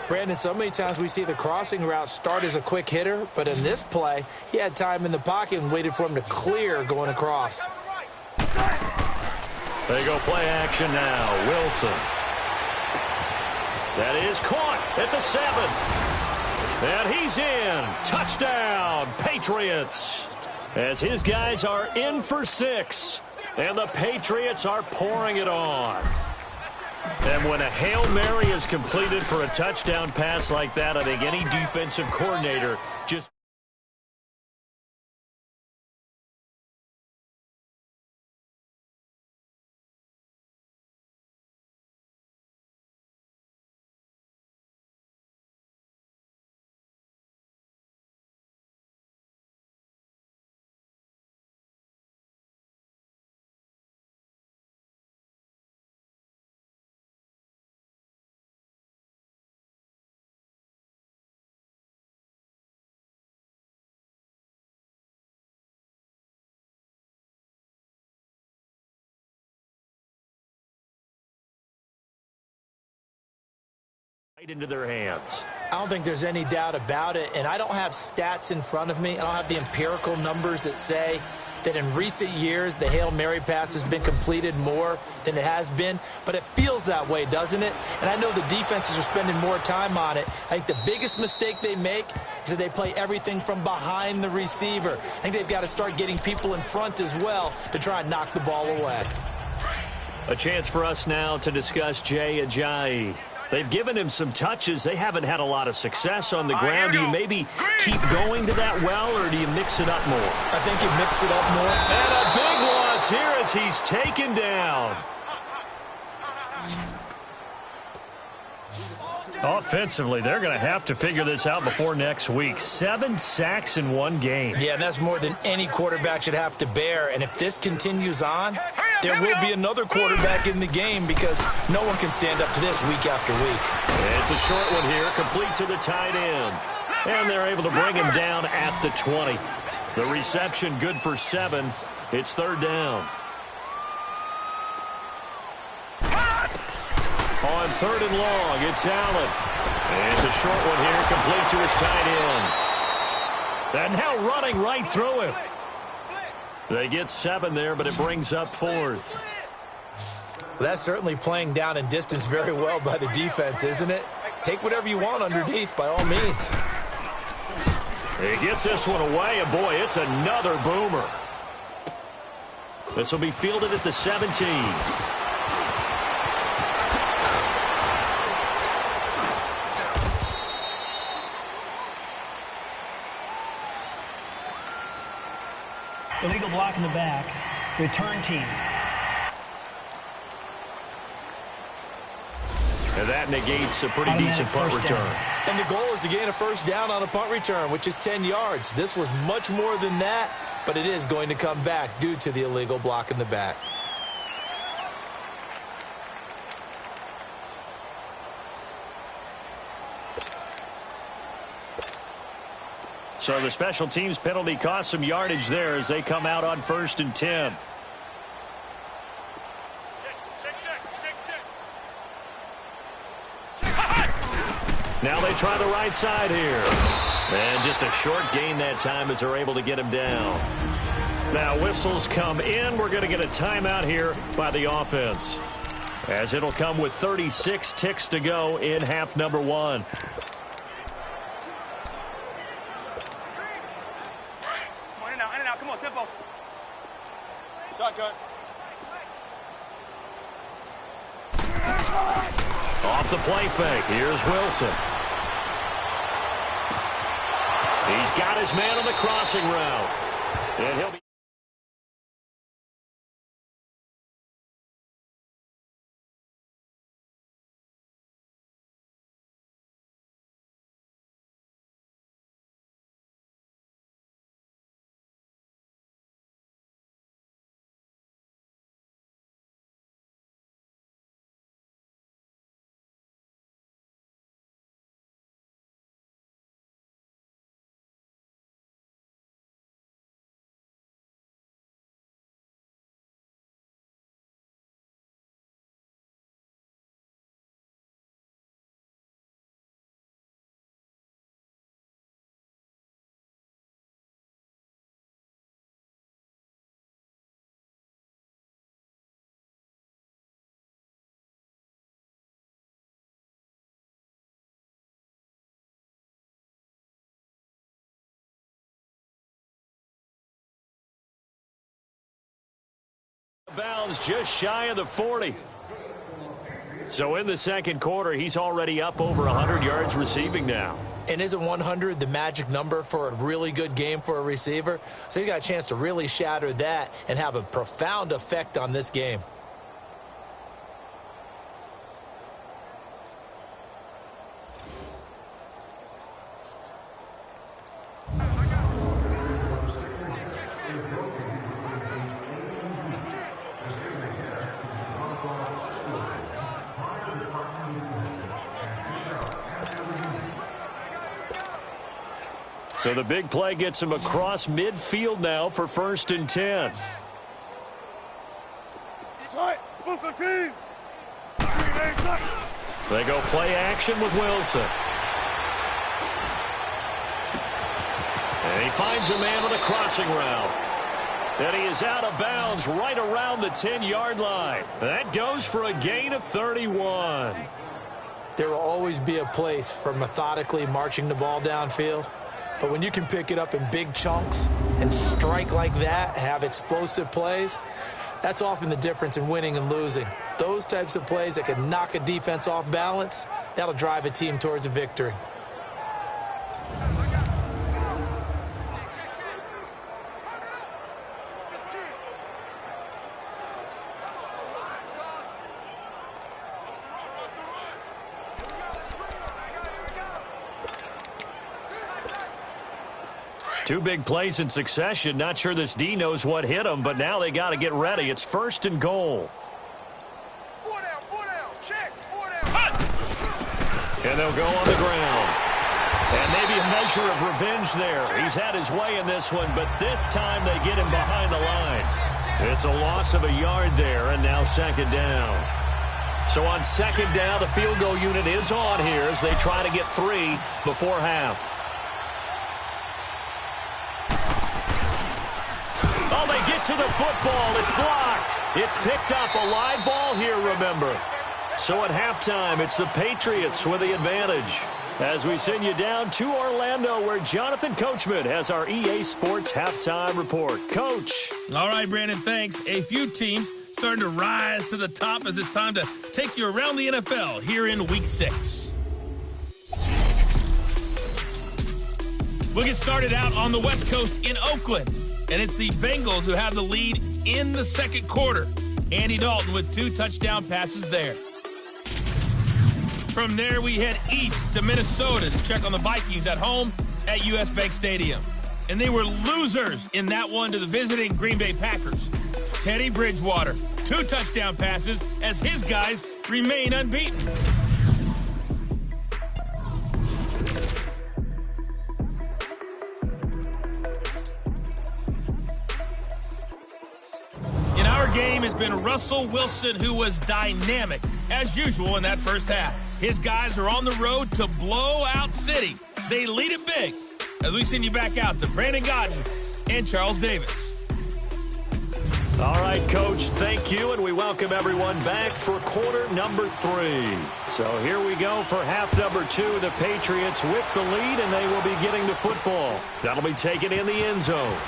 [SPEAKER 1] Brandon, so many times we see the crossing route start as a quick hitter, but in this play, he had time in the pocket and waited for him to clear going across.
[SPEAKER 2] They go play action now. Wilson. That is caught at the 7. And he's in. Touchdown, Patriots. As his guys are in for 6. And the Patriots are pouring it on. And when a Hail Mary is completed for a touchdown pass like that, I think any defensive coordinator just... into their hands.
[SPEAKER 1] I don't think there's any doubt about it, and I don't have stats in front of me. I don't have the empirical numbers that say that in recent years the Hail Mary pass has been completed more than it has been, but it feels that way, doesn't it? And I know the defenses are spending more time on it. I think the biggest mistake they make is that they play everything from behind the receiver. I think they've got to start getting people in front as well to try and knock the ball away.
[SPEAKER 2] A chance for us now to discuss Jay Ajayi. They've given him some touches. They haven't had a lot of success on the ground. Do you maybe keep going to that well, or do you mix it up more?
[SPEAKER 1] I think you mix it up more.
[SPEAKER 2] And a big loss here as he's taken down. Offensively, they're going to have to figure this out before next week. 7 sacks in one game.
[SPEAKER 1] Yeah, and that's more than any quarterback should have to bear. And if this continues on, there will be another quarterback in the game because no one can stand up to this week after week.
[SPEAKER 2] It's a short one here, complete to the tight end. And they're able to bring him down at the 20. The reception good for 7. It's 3rd down. On 3rd and long, it's Allen. And it's a short one here, complete to his tight end. And now running right through him. They get 7 there, but it brings up 4th.
[SPEAKER 1] Well, that's certainly playing down in distance very well by the defense, isn't it? Take whatever you want underneath, by all means.
[SPEAKER 2] He gets this one away, and boy, it's another boomer. This will be fielded at the 17.
[SPEAKER 3] Illegal block in the back. Return team.
[SPEAKER 2] And that negates a pretty decent punt return.
[SPEAKER 1] And the goal is to gain a first down on a punt return, which is 10 yards. This was much more than that, but it is going to come back due to the illegal block in the back.
[SPEAKER 2] So the special teams penalty cost some yardage there as they come out on 1st and 10. Now they try the right side here. And just a short gain that time as they're able to get him down. Now whistles come in. We're going to get a timeout here by the offense, as it'll come with 36 ticks to go in half number 1.
[SPEAKER 4] Come on, tempo. Shotgun.
[SPEAKER 2] Off the play fake. Here's Wilson. He's got his man on the crossing route. And he'll be... Bounds just shy of the 40. So in the second quarter, he's already up over 100 yards receiving now.
[SPEAKER 1] And isn't 100 the magic number for a really good game for a receiver? So he got a chance to really shatter that and have a profound effect on this game.
[SPEAKER 2] So the big play gets him across midfield now for 1st and 10. They go play action with Wilson. And he finds a man on the crossing route. And he is out of bounds right around the 10-yard line. That goes for a gain of 31.
[SPEAKER 1] There will always be a place for methodically marching the ball downfield. But when you can pick it up in big chunks and strike like that, have explosive plays, that's often the difference in winning and losing. Those types of plays that can knock a defense off balance, that'll drive a team towards a victory.
[SPEAKER 2] Two big plays in succession. Not sure this D knows what hit him, but now they got to get ready. It's 1st and goal. And they'll go on the ground. And maybe a measure of revenge there. He's had his way in this one, but this time they get him behind the line. It's a loss of a yard there, and now 2nd down. So on 2nd down, the field goal unit is on here as they try to get 3 before half. Oh, they get to the football. It's blocked. It's picked up. A live ball here, remember. So at halftime, it's the Patriots with the advantage. As we send you down to Orlando, where Jonathan Coachman has our EA Sports halftime report. Coach.
[SPEAKER 5] All right, Brandon, thanks. A few teams starting to rise to the top as it's time to take you around the NFL here in Week 6. We'll get started out on the West Coast in Oakland. And it's the Bengals who have the lead in the 2nd quarter. Andy Dalton with 2 touchdown passes there. From there, we head east to Minnesota to check on the Vikings at home at US Bank Stadium. And they were losers in that one to the visiting Green Bay Packers. Teddy Bridgewater, 2 touchdown passes as his guys remain unbeaten. Game has been Russell Wilson, who was dynamic, as usual, in that first half. His guys are on the road to blow out City. They lead it big. As we send you back out to Brandon Godden and Charles Davis.
[SPEAKER 2] All right, Coach, thank you, and we welcome everyone back for quarter number 3. So here we go for half number 2. The Patriots with the lead, and they will be getting the football. That'll be taken in the end zone.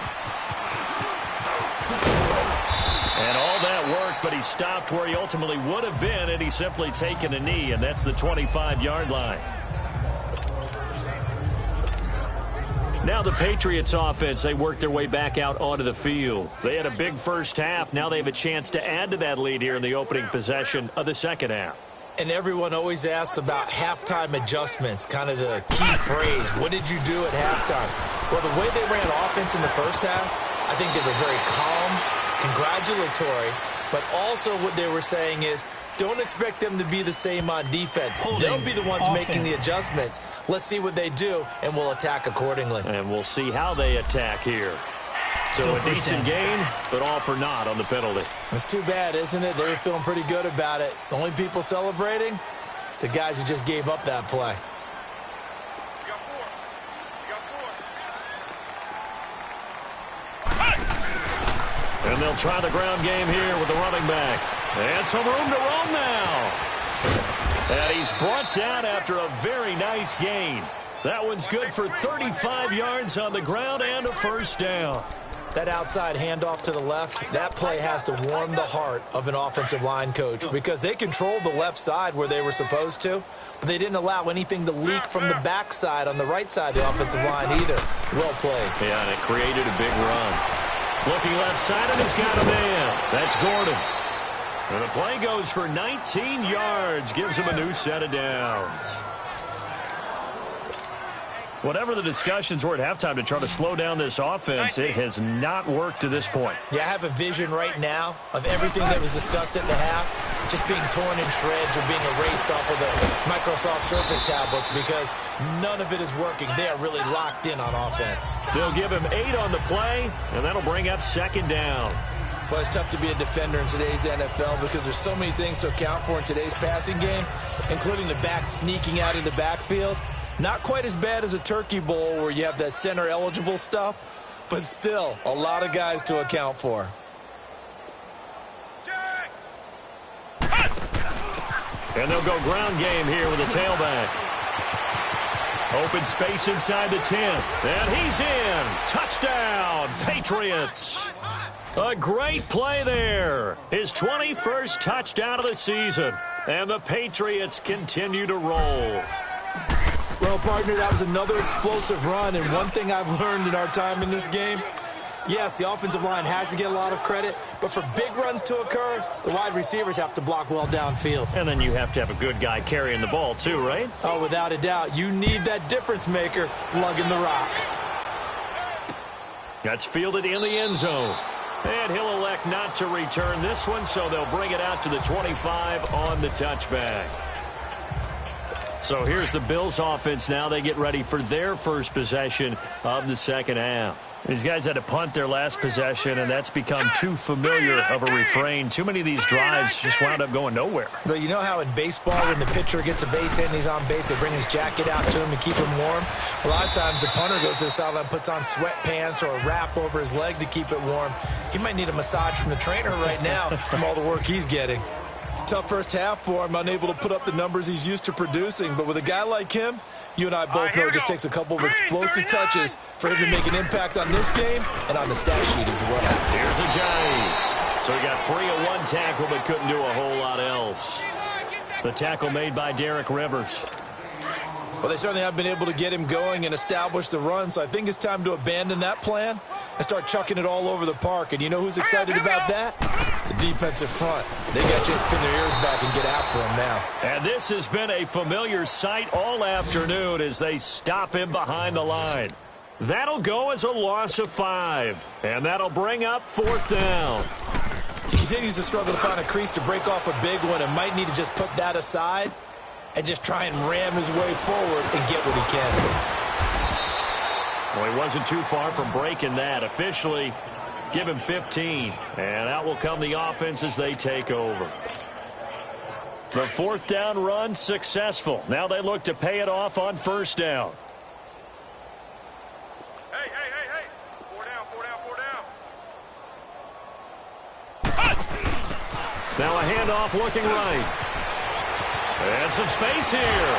[SPEAKER 2] And all that worked, but he stopped where he ultimately would have been, and he's simply taken a knee, and that's the 25-yard line. Now the Patriots offense, they worked their way back out onto the field. They had a big first half. Now they have a chance to add to that lead here in the opening possession of the 2nd half.
[SPEAKER 1] And everyone always asks about halftime adjustments, kind of the key phrase. What did you do at halftime? Well, the way they ran offense in the first half, I think they were very calm, congratulatory, but also what they were saying is don't expect them to be the same on defense. They'll be the ones making the adjustments. Let's see what they do, and we'll attack accordingly.
[SPEAKER 2] And we'll see how they attack here. So a decent gain, but all for naught on the penalty.
[SPEAKER 1] It's too bad, isn't it? They were feeling pretty good about it. The only people celebrating, the guys who just gave up that play.
[SPEAKER 2] And they'll try the ground game here with the running back. And some room to roam now. And he's brought down after a very nice gain. That one's good for 35 yards on the ground and a first down.
[SPEAKER 1] That outside handoff to the left, that play has to warm the heart of an offensive line coach because they controlled the left side where they were supposed to, but they didn't allow anything to leak from the backside on the right side of the offensive line either. Well played.
[SPEAKER 2] Yeah, and it created a big run. Looking left side, and he's got a man. That's Gordon. And the play goes for 19 yards, gives him a new set of downs. Whatever the discussions were at halftime to try to slow down this offense, it has not worked to this point.
[SPEAKER 1] Yeah, I have a vision right now of everything that was discussed at the half just being torn in shreds or being erased off of the Microsoft Surface tablets because none of it is working. They are really locked in on offense.
[SPEAKER 2] They'll give him 8 on the play, and that'll bring up second down.
[SPEAKER 1] Well, it's tough to be a defender in today's NFL because there's so many things to account for in today's passing game, including the back sneaking out of the backfield. Not quite as bad as a turkey bowl where you have that center-eligible stuff, but still, a lot of guys to account for.
[SPEAKER 2] And they'll go ground game here with a tailback. Open space inside the 10. And he's in. Touchdown, Patriots. A great play there. His 21st touchdown of the season. And the Patriots continue to roll.
[SPEAKER 1] Well, partner, that was another explosive run. And one thing I've learned in our time in this game, yes, the offensive line has to get a lot of credit, but for big runs to occur, the wide receivers have to block well downfield.
[SPEAKER 2] And then you have to have a good guy carrying the ball too, right?
[SPEAKER 1] Oh, without a doubt. You need that difference maker lugging the rock.
[SPEAKER 2] That's fielded in the end zone. And he'll elect not to return this one, so they'll bring it out to the 25 on the touchback. So here's the Bills offense now. They get ready for their first possession of the second half. These guys had to punt their last possession, and that's become too familiar of a refrain. Too many of these drives just wound up going nowhere.
[SPEAKER 1] But you know how in baseball, when the pitcher gets a base hit and he's on base, they bring his jacket out to him to keep him warm? A lot of times the punter goes to the sideline, puts on sweatpants or a wrap over his leg to keep it warm. He might need a massage from the trainer right now from all the work he's getting. Tough first half for him, unable to put up the numbers he's used to producing. But with a guy like him, you and I both know it just takes a couple of explosive touches for him to make an impact on this game and on the stat sheet as well.
[SPEAKER 2] Here's Ajayi. So he got free of one tackle but couldn't do a whole lot else. The tackle made by Derek Rivers.
[SPEAKER 1] Well, they certainly have been able to get him going and establish the run, so I think it's time to abandon that plan and start chucking it all over the park. And you know who's excited about that? The defensive front. They got to just pin their ears back and get after him now.
[SPEAKER 2] And this has been a familiar sight all afternoon as they stop him behind the line. That'll go as a loss of 5. And that'll bring up 4th down.
[SPEAKER 1] He continues to struggle to find a crease to break off a big one and might need to just put that aside and just try and ram his way forward and get what he can.
[SPEAKER 2] Well, he wasn't too far from breaking that. Officially, give him 15. And out will come the offense as they take over. The 4th down run successful. Now they look to pay it off on 1st down.
[SPEAKER 4] Hey. 4 down.
[SPEAKER 2] Now a handoff looking right. And some space here.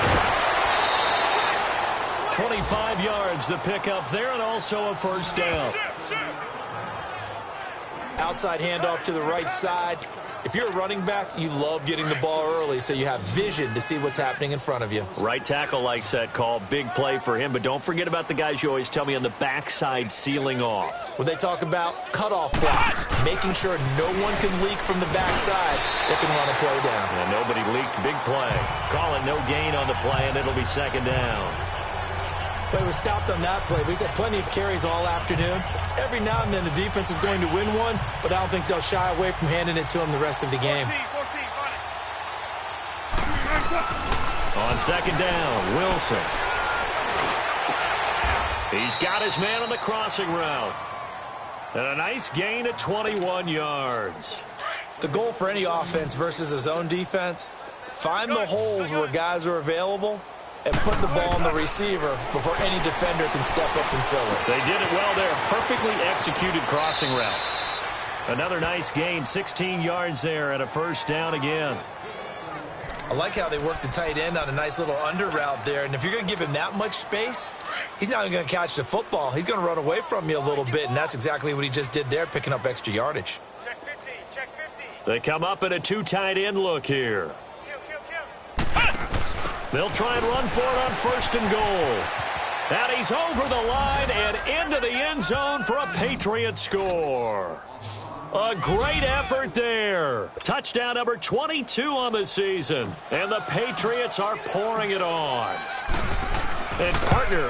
[SPEAKER 2] 25 yards to pick up there, and also a 1st down.
[SPEAKER 1] Outside handoff to the right side. If you're a running back, you love getting the ball early so you have vision to see what's happening in front of you.
[SPEAKER 2] Right tackle likes that call. Big play for him, but don't forget about the guys you always tell me on the backside sealing off.
[SPEAKER 1] When they talk about cutoff blocks, making sure no one can leak from the backside that can run a play down.
[SPEAKER 2] And nobody leaked. Big play. Call it no gain on the play, and it'll be 2nd down.
[SPEAKER 1] But he was stopped on that play, but he's had plenty of carries all afternoon. Every now and then the defense is going to win one, but I don't think they'll shy away from handing it to him the rest of the game.
[SPEAKER 4] 14,
[SPEAKER 2] On 2nd down, Wilson. He's got his man on the crossing route. And a nice gain at 21 yards.
[SPEAKER 1] The goal for any offense versus a zone defense, find the holes where guys are available and put the ball on the receiver before any defender can step up and fill it.
[SPEAKER 2] They did it well there. Perfectly executed crossing route. Another nice gain, 16 yards there, and a 1st down again.
[SPEAKER 1] I like how they worked the tight end on a nice little under route there. And if you're going to give him that much space, he's not going to catch the football. He's going to run away from you a little bit, and that's exactly what he just did there, picking up extra yardage.
[SPEAKER 4] check 15.
[SPEAKER 2] They come up in a 2 tight end look here.
[SPEAKER 4] Kill.
[SPEAKER 2] They'll try and run for it on 1st and goal. And he's over the line and into the end zone for a Patriot score. A great effort there. Touchdown number 22 on the season. And the Patriots are pouring it on. And, partner,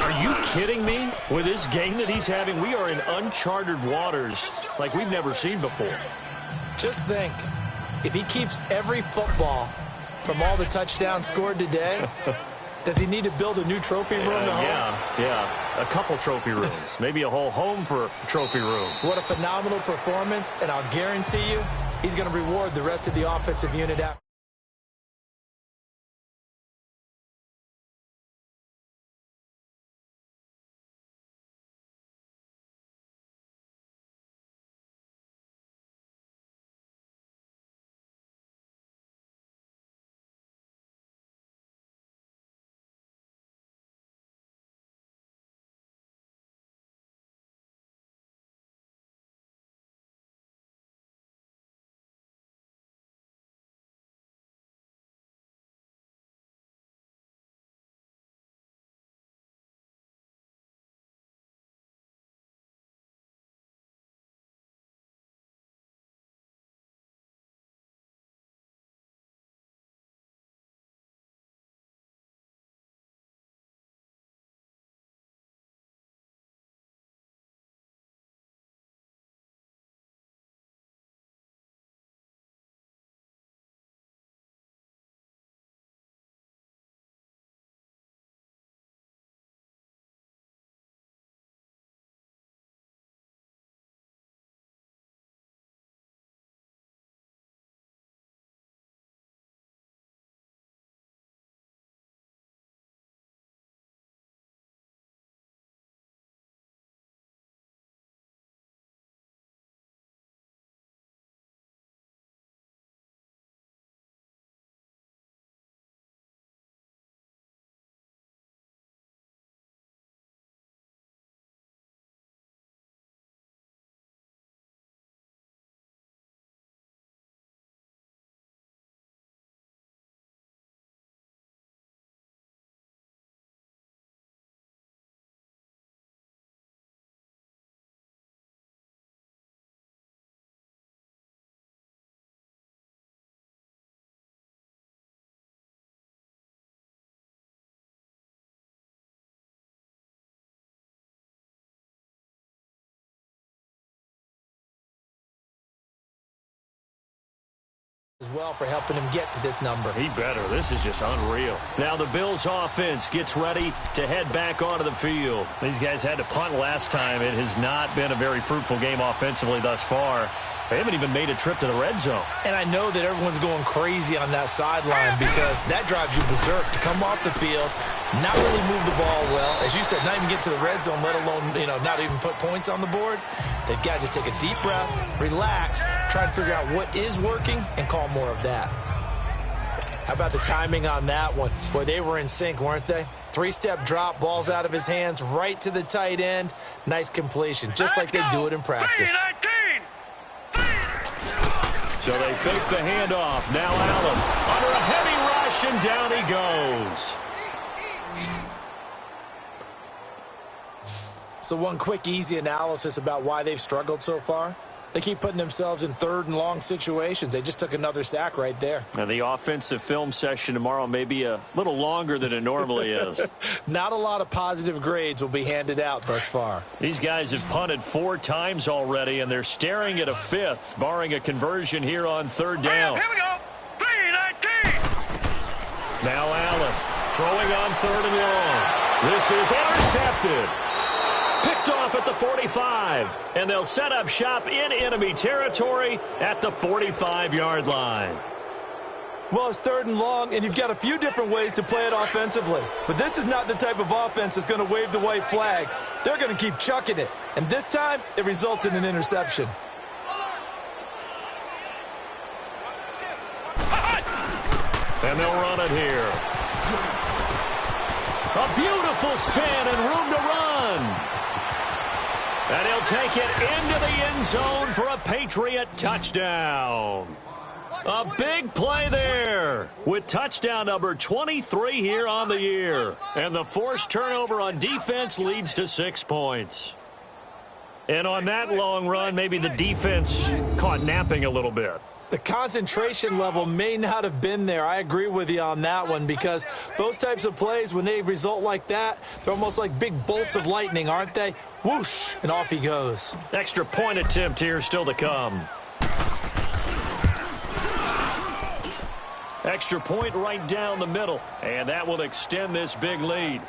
[SPEAKER 2] are you kidding me? With this game that he's having, we are in uncharted waters like we've never seen before.
[SPEAKER 1] Just think, if he keeps every football from all the touchdowns scored today, does he need to build a new trophy room at home?
[SPEAKER 2] Yeah. A couple trophy rooms. Maybe a whole home for trophy room.
[SPEAKER 1] What a phenomenal performance, and I'll guarantee you he's going to reward the rest of the offensive unit after. as well for helping him get to this number.
[SPEAKER 2] He better. This is just unreal. Now the Bills offense gets ready to head back onto the field. These guys had to punt last time. It has not been a very fruitful game offensively thus far. They haven't even made a trip to the red zone. And
[SPEAKER 1] I know that everyone's going crazy on that sideline because that drives you berserk to come off the field, not really move the ball well. As you said, not even get to the red zone, let alone, not even put points on the board. They've got to just take a deep breath, relax, try and figure out what is working, and call more of that. How about the timing on that one? Boy, they were in sync, weren't they? Three-step drop, balls out of his hands, right to the tight end. Nice completion, just like they do it in practice.
[SPEAKER 2] So they fake the handoff. Now Allen under a heavy rush, and down he goes.
[SPEAKER 1] So one quick, easy analysis about why they've struggled so far. They keep putting themselves in third and long situations. They just took another sack right there.
[SPEAKER 2] Now the offensive film session tomorrow may be a little longer than it normally is.
[SPEAKER 1] Not a lot of positive grades will be handed out thus far.
[SPEAKER 2] These guys have punted 4 times already, and they're staring at a 5th, barring a conversion here on 3rd down.
[SPEAKER 4] Here we go. 3-19.
[SPEAKER 2] Now Allen throwing on 3rd and long. This is intercepted. Picked off at the 45, and they'll set up shop in enemy territory at the 45-yard line.
[SPEAKER 1] Well, it's 3rd and long, and you've got a few different ways to play it offensively. But this is not the type of offense that's going to wave the white flag. They're going to keep chucking it. And this time, it results in an interception.
[SPEAKER 2] And they'll run it here. A beautiful spin and room to run. And he'll take it into the end zone for a Patriot touchdown. A big play there with touchdown number 23 here on the year. And the forced turnover on defense leads to 6 points. And on that long run, maybe the defense caught napping a little bit.
[SPEAKER 1] The concentration level may not have been there. I agree with you on that one because those types of plays, when they result like that, they're almost like big bolts of lightning, aren't they? Whoosh, and off he goes.
[SPEAKER 2] Extra point attempt here still to come. Extra point right down the middle, and that will extend this big lead.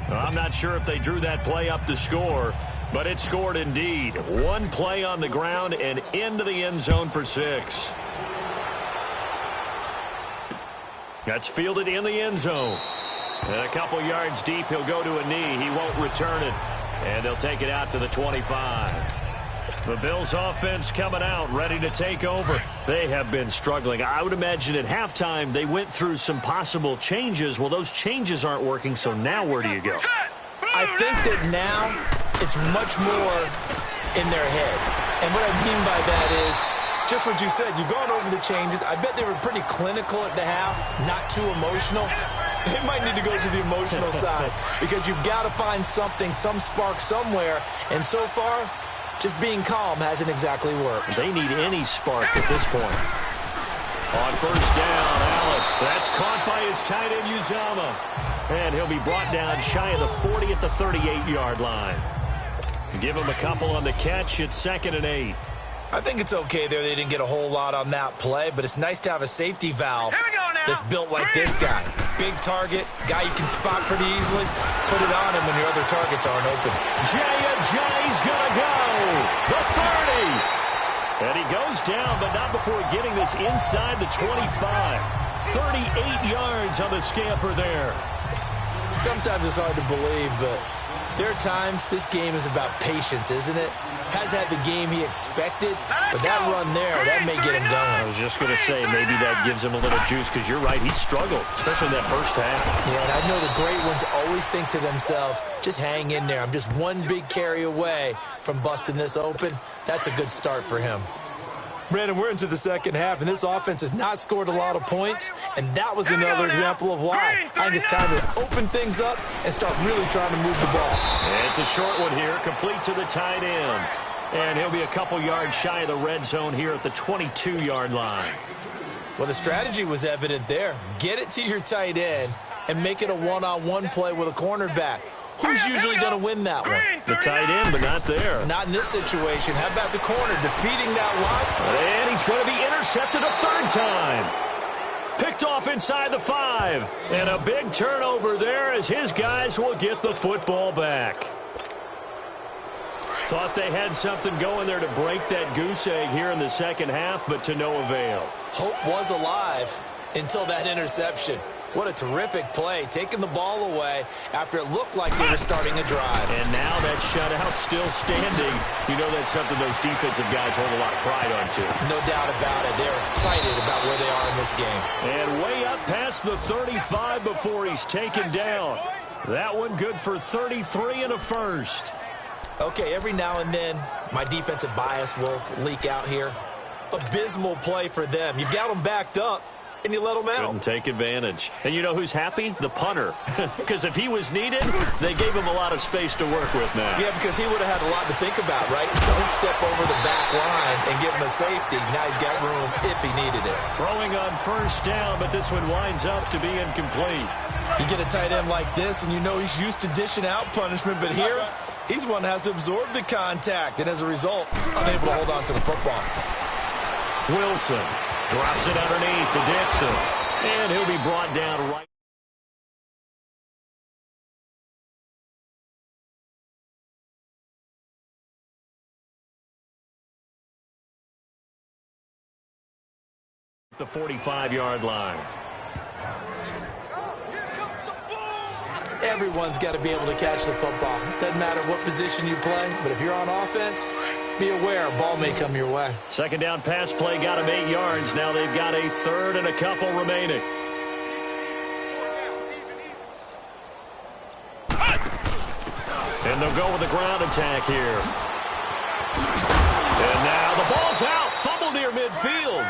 [SPEAKER 2] I'm not sure if they drew that play up to score, but it scored indeed. One play on the ground and into the end zone for 6. That's fielded in the end zone. And a couple yards deep, he'll go to a knee. He won't return it. And they'll take it out to the 25. The Bills offense coming out, ready to take over. They have been struggling. I would imagine at halftime they went through some possible changes. Well, those changes aren't working, so now where do you go?
[SPEAKER 1] I think that now it's much more in their head. And what I mean by that is just what you said. You've gone over the changes. I bet they were pretty clinical at the half, not too emotional. They might need to go to the emotional side because you've got to find something, some spark somewhere. And so far, just being calm hasn't exactly worked.
[SPEAKER 2] They need any spark at this point. On first down, Allen. That's caught by his tight end, Uzomah. And he'll be brought down shy of the 40 at the 38-yard line. Give him a couple on the catch. It's 2nd and 8.
[SPEAKER 1] I think it's okay there. They didn't get a whole lot on that play, but it's nice to have a safety valve that's built like this guy. Big target, guy you can spot pretty easily. Put it on him when your other targets aren't open.
[SPEAKER 2] Jay's going to go. The 30. And he goes down, but not before getting this inside the 25. 38 yards on the scamper there.
[SPEAKER 1] Sometimes it's hard to believe, but there are times this game is about patience, isn't it? Has had the game he expected, but that run there, that may get him going.
[SPEAKER 2] I was just going to say, maybe that gives him a little juice, because you're right, he struggled, especially in that first half.
[SPEAKER 1] Yeah, and I know the great ones always think to themselves, just hang in there. I'm just one big carry away from busting this open. That's a good start for him. Brandon, we're into the second half, and this offense has not scored a lot of points, and that was another example of why. I think it's time to open things up and start really trying to move the ball.
[SPEAKER 2] And it's a short one here, complete to the tight end. And he'll be a couple yards shy of the red zone here at the 22-yard line.
[SPEAKER 1] Well, the strategy was evident there. Get it to your tight end and make it a one-on-one play with a cornerback. Who's usually going to win that one?
[SPEAKER 2] The tight end, but not there.
[SPEAKER 1] Not in this situation. How about the corner defeating that line?
[SPEAKER 2] And he's going to be intercepted a third time. Picked off inside the 5. And a big turnover there as his guys will get the football back. Thought they had something going there to break that goose egg here in the second half, but to no avail.
[SPEAKER 1] Hope was alive until that interception. What a terrific play, taking the ball away after it looked like they were starting a drive.
[SPEAKER 2] And now that shutout still standing. You know that's something those defensive guys hold a lot of pride on, too.
[SPEAKER 1] No doubt about it. They're excited about where they are in this game.
[SPEAKER 2] And way up past the 35 before he's taken down. That one good for 33 and a first.
[SPEAKER 1] Okay, every now and then, my defensive bias will leak out here. Abysmal play for them. You've got them backed up, and you let them out.
[SPEAKER 2] Couldn't take advantage. And you know who's happy? The punter. Because if he was needed, they gave him a lot of space to work with now.
[SPEAKER 1] Yeah, because he would have had a lot to think about, right? Don't step over the back line and give him a safety. Now he's got room if he needed it.
[SPEAKER 2] Throwing on first down, but this one winds up to be incomplete.
[SPEAKER 1] You get a tight end like this, and you know he's used to dishing out punishment, but here, he's one that has to absorb the contact, and as a result, unable to hold on to the football.
[SPEAKER 2] Wilson drops it underneath to Dixon, and he'll be brought down right. The 45-yard line.
[SPEAKER 1] Everyone's got to be able to catch the football. Doesn't matter what position you play, but if you're on offense, be aware a ball may come your way.
[SPEAKER 2] Second down pass play got him 8 yards. Now they've got a third and a couple remaining. And they'll go with the ground attack here. And now the ball's out. Fumble near midfield.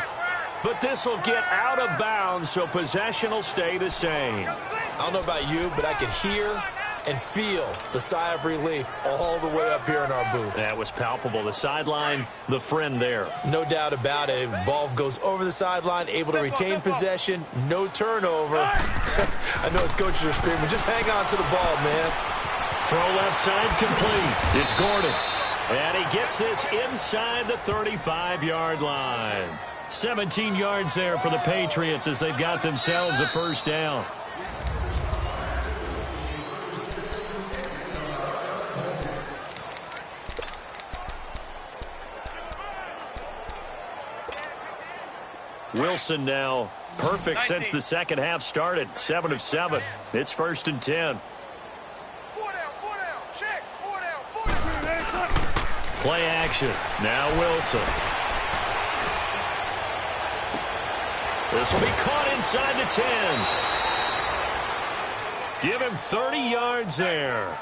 [SPEAKER 2] But this will get out of bounds, so possession will stay the same.
[SPEAKER 1] I don't know about you, but I could hear and feel the sigh of relief all the way up here in our booth.
[SPEAKER 2] That was palpable. The sideline, the friend there.
[SPEAKER 1] No doubt about it. Ball goes over the sideline, able to retain possession, no turnover. I know his coaches are screaming, just hang on to the ball, man.
[SPEAKER 2] Throw left side complete. It's Gordon. And he gets this inside the 35-yard line. 17 yards there for the Patriots as they've got themselves a first down. Wilson now perfect since the second half started. 7 of 7. It's 1st and 10. Play action. Now Wilson. This will be caught inside the 10. Give him 30 yards there.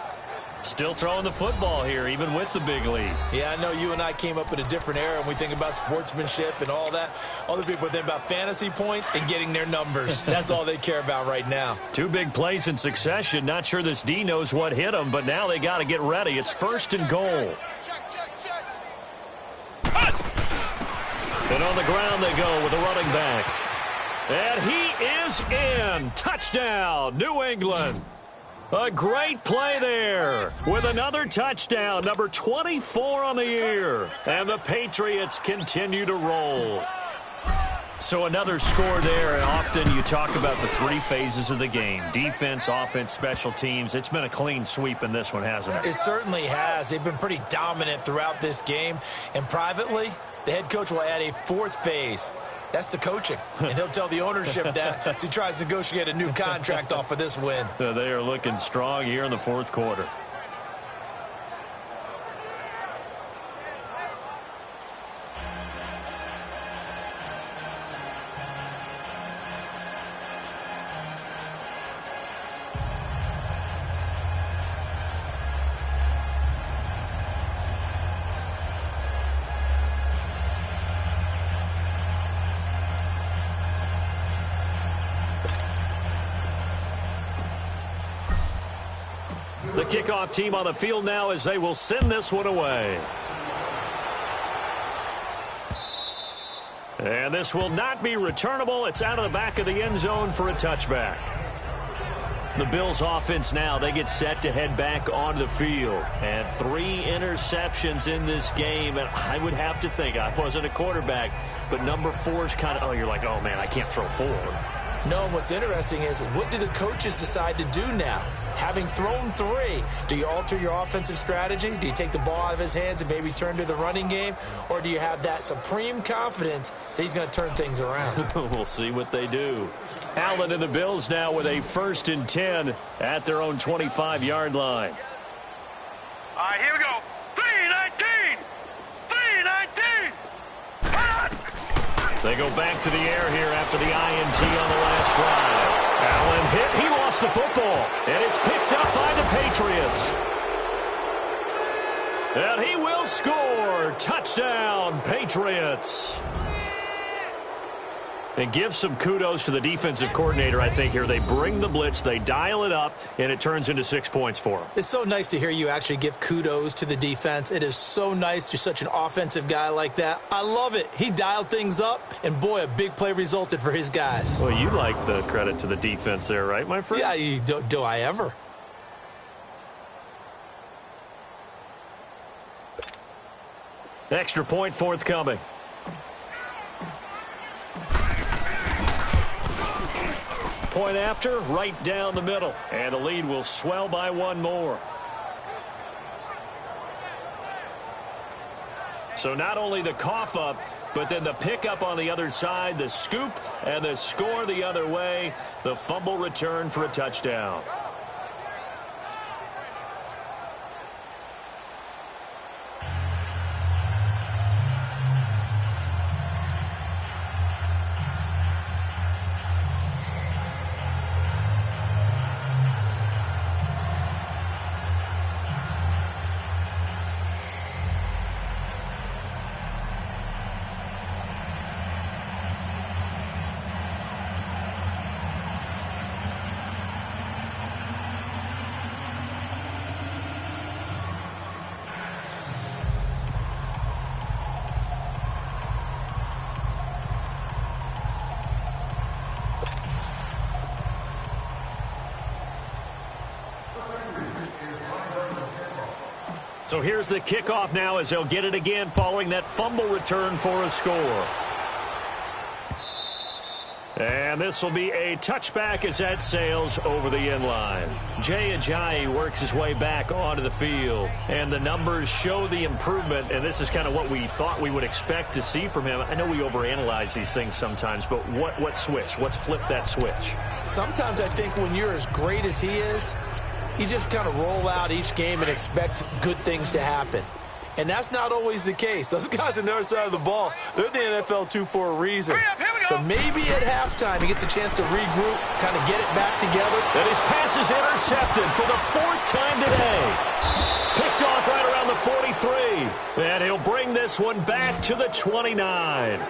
[SPEAKER 2] Still throwing the football here, even with the big lead.
[SPEAKER 1] Yeah, I know you and I came up in a different era when we think about sportsmanship and all that. Other people think about fantasy points and getting their numbers. That's all they care about right now. 2
[SPEAKER 2] big plays in succession. Not sure this D knows what hit them, but now they got to get ready. It's 1st and goal. And on the ground they go with a running back. And he is in. Touchdown, New England. A great play there with another touchdown, number 24 on the year. And the Patriots continue to roll. So another score there, and often you talk about the three phases of the game. Defense, offense, special teams. It's been a clean sweep in this one, hasn't it?
[SPEAKER 1] It certainly has. They've been pretty dominant throughout this game. And privately, the head coach will add a fourth phase. That's the coaching. And he'll tell the ownership that as he tries to negotiate a new contract off of this win.
[SPEAKER 2] They are looking strong here in the fourth quarter. The kickoff team on the field now as they will send this one away. And this will not be returnable. It's out of the back of the end zone for a touchback. The Bills offense now, they get set to head back onto the field. And 3 interceptions in this game. And I would have to think, I wasn't a quarterback, but number 4 is kind of, you're like, oh, man, I can't throw 4.
[SPEAKER 1] No, what's interesting is what do the coaches decide to do now? Having thrown 3, do you alter your offensive strategy? Do you take the ball out of his hands and maybe turn to the running game? Or do you have that supreme confidence that he's going to turn things around?
[SPEAKER 2] We'll see what they do. Allen and the Bills now with a 1st and 10 at their own 25-yard line.
[SPEAKER 4] All right, here we go. 3-19. 3-19.
[SPEAKER 2] They go back to the air here after the INT on the last drive. Allen hit. He lost the football. And it's picked up by the Patriots. And he will score. Touchdown, Patriots. And give some kudos to the defensive coordinator, I think, here. They bring the blitz, they dial it up, and it turns into 6 points for them.
[SPEAKER 1] It's so nice to hear you actually give kudos to the defense. It is so nice. You're such an offensive guy like that. I love it. He dialed things up, and boy, a big play resulted for his guys.
[SPEAKER 2] Well, you like the credit to the defense there, right, my friend?
[SPEAKER 1] Yeah, do I ever?
[SPEAKER 2] Extra point forthcoming. Point after, right down the middle. And the lead will swell by 1 more. So not only the cough up, but then the pickup on the other side, the scoop, and the score the other way. The fumble return for a touchdown. So here's the kickoff now as they'll get it again following that fumble return for a score. And this will be a touchback as that sails over the end line. Jay Ajayi works his way back onto the field. And the numbers show the improvement, and this is kind of what we thought we would expect to see from him. I know we overanalyze these things sometimes, but what switch? What's flipped that switch?
[SPEAKER 1] Sometimes I think when you're as great as he is, you just kind of roll out each game and expect good things to happen. And that's not always the case. Those guys on the other side of the ball, they're the NFL 2 for a reason. So maybe at halftime he gets a chance to regroup, kind of get it back together.
[SPEAKER 2] And his pass is intercepted for the 4th time today. Picked off right around the 43. And he'll bring this one back to the 29.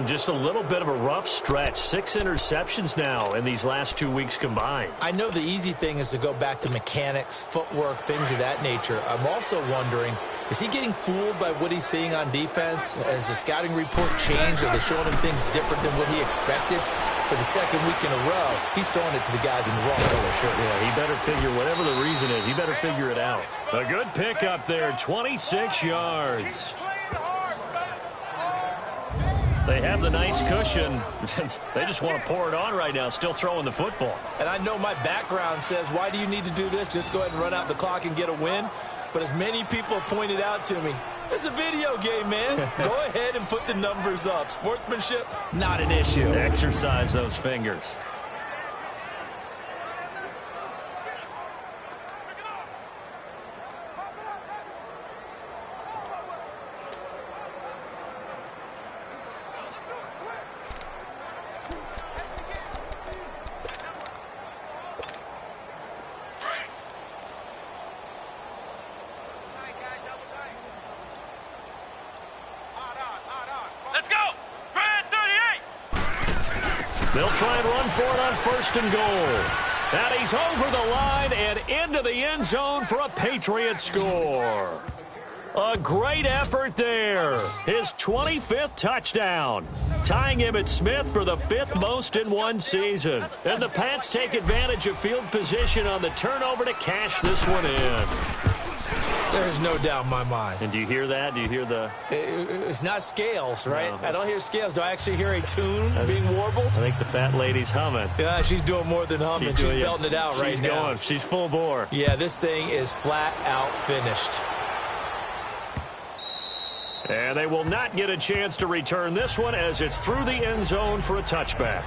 [SPEAKER 2] Just a little bit of a rough stretch. 6 interceptions now in these last 2 weeks combined.
[SPEAKER 1] I know the easy thing is to go back to mechanics, footwork, things of that nature. I'm also wondering, is he getting fooled by what he's seeing on defense? Has the scouting report changed? Are they showing him things different than what he expected? For the second week in a row, he's throwing it to the guys in the wrong color shirts.
[SPEAKER 2] Yeah, he better figure, whatever the reason is, he better figure it out. A good pickup there, 26 yards. They have the nice cushion. They just want to pour it on right now, still throwing the football.
[SPEAKER 1] And I know my background says, why do you need to do this? Just go ahead and run out the clock and get a win. But as many people pointed out to me, it's a video game, man. Go ahead and put the numbers up. Sportsmanship, not an issue.
[SPEAKER 2] Exercise those fingers. They'll try and run for it on 1st and goal. And he's over the line and into the end zone for a Patriot score. A great effort there. His 25th touchdown, tying Emmitt Smith for the 5th most in one season. And the Pats take advantage of field position on the turnover to cash this one in.
[SPEAKER 1] There's no doubt in my mind.
[SPEAKER 2] And do you hear that? Do you hear the...
[SPEAKER 1] It's not scales, right?
[SPEAKER 2] No.
[SPEAKER 1] I don't hear scales. Do I actually hear a tune being warbled?
[SPEAKER 2] I think the fat lady's humming.
[SPEAKER 1] Yeah, she's doing more than humming. She's belting it out right now.
[SPEAKER 2] She's going. She's full bore.
[SPEAKER 1] Yeah, this thing is flat out finished.
[SPEAKER 2] And they will not get a chance to return this one as it's through the end zone for a touchback.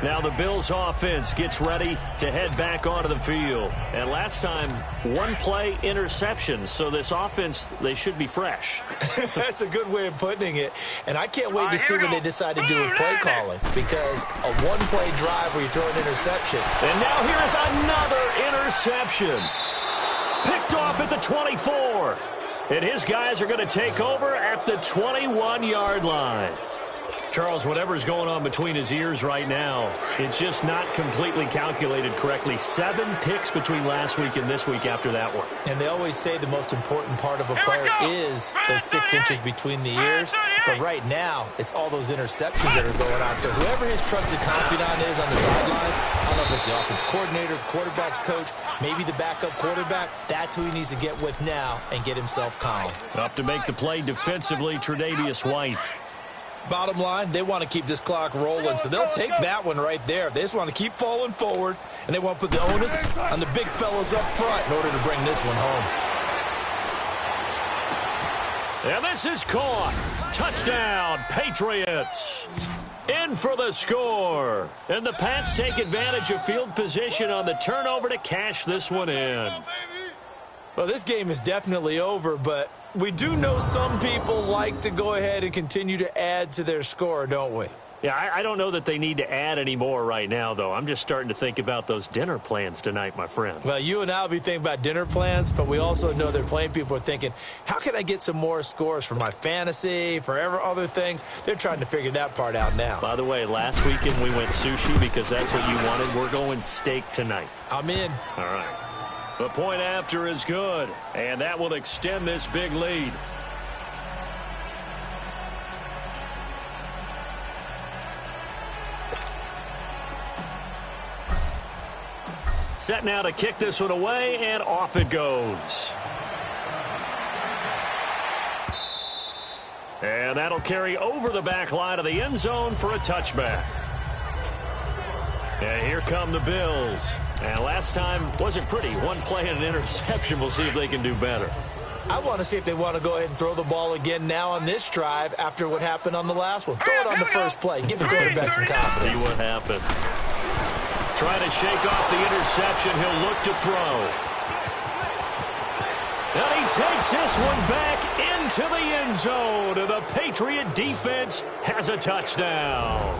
[SPEAKER 2] Now the Bills offense gets ready to head back onto the field. And last time, 1-play interception. So this offense, they should be fresh.
[SPEAKER 1] That's a good way of putting it. And I can't wait to see what they decide to do with play calling. Because a 1-play drive where you throw an interception.
[SPEAKER 2] And now here is another interception. Picked off at the 24. And his guys are going to take over at the 21-yard line. Charles, whatever's going on between his ears right now, it's just not completely calculated correctly. 7 picks between last week and this week after that one.
[SPEAKER 1] And they always say the most important part of a player is those 6 inches between the ears. But right now, it's all those interceptions that are going on. So whoever his trusted confidant is on the sidelines, I don't know if it's the offense coordinator, the quarterback's coach, maybe the backup quarterback, that's who he needs to get with now and get himself calm.
[SPEAKER 2] Up to make the play defensively, Tre'Davious White.
[SPEAKER 1] Bottom line, they want to keep this clock rolling, so they'll take that one right there. They just want to keep falling forward, and they want to put the onus on the big fellas up front in order to bring this one home.
[SPEAKER 2] And this is caught. Touchdown, Patriots. In for the score. And the Pats take advantage of field position on the turnover to cash this one in.
[SPEAKER 1] Well, this game is definitely over, but we do know some people like to go ahead and continue to add to their score, don't we?
[SPEAKER 2] Yeah, I don't know that they need to add any more right now, though. I'm just starting to think about those dinner plans tonight, my friend.
[SPEAKER 1] Well, you and I will be thinking about dinner plans, but we also know they're playing people are thinking, how can I get some more scores for my fantasy, for other things? They're trying to figure that part out now.
[SPEAKER 2] By the way, last weekend we went sushi because that's what you wanted. We're going steak tonight.
[SPEAKER 1] I'm in.
[SPEAKER 2] All right. The point after is good, and that will extend this big lead. Set now to kick this one away, and off it goes. And that'll carry over the back line of the end zone for a touchback. And here come the Bills. And last time wasn't pretty. 1 play and an interception. We'll see if they can do better.
[SPEAKER 1] I want to see if they want to go ahead and throw the ball again now on this drive after what happened on the last one. Throw it on the first play. Give the quarterback some confidence.
[SPEAKER 2] See what happens. Trying to shake off the interception. He'll look to throw. And he takes this one back into the end zone. And the Patriot defense has a touchdown.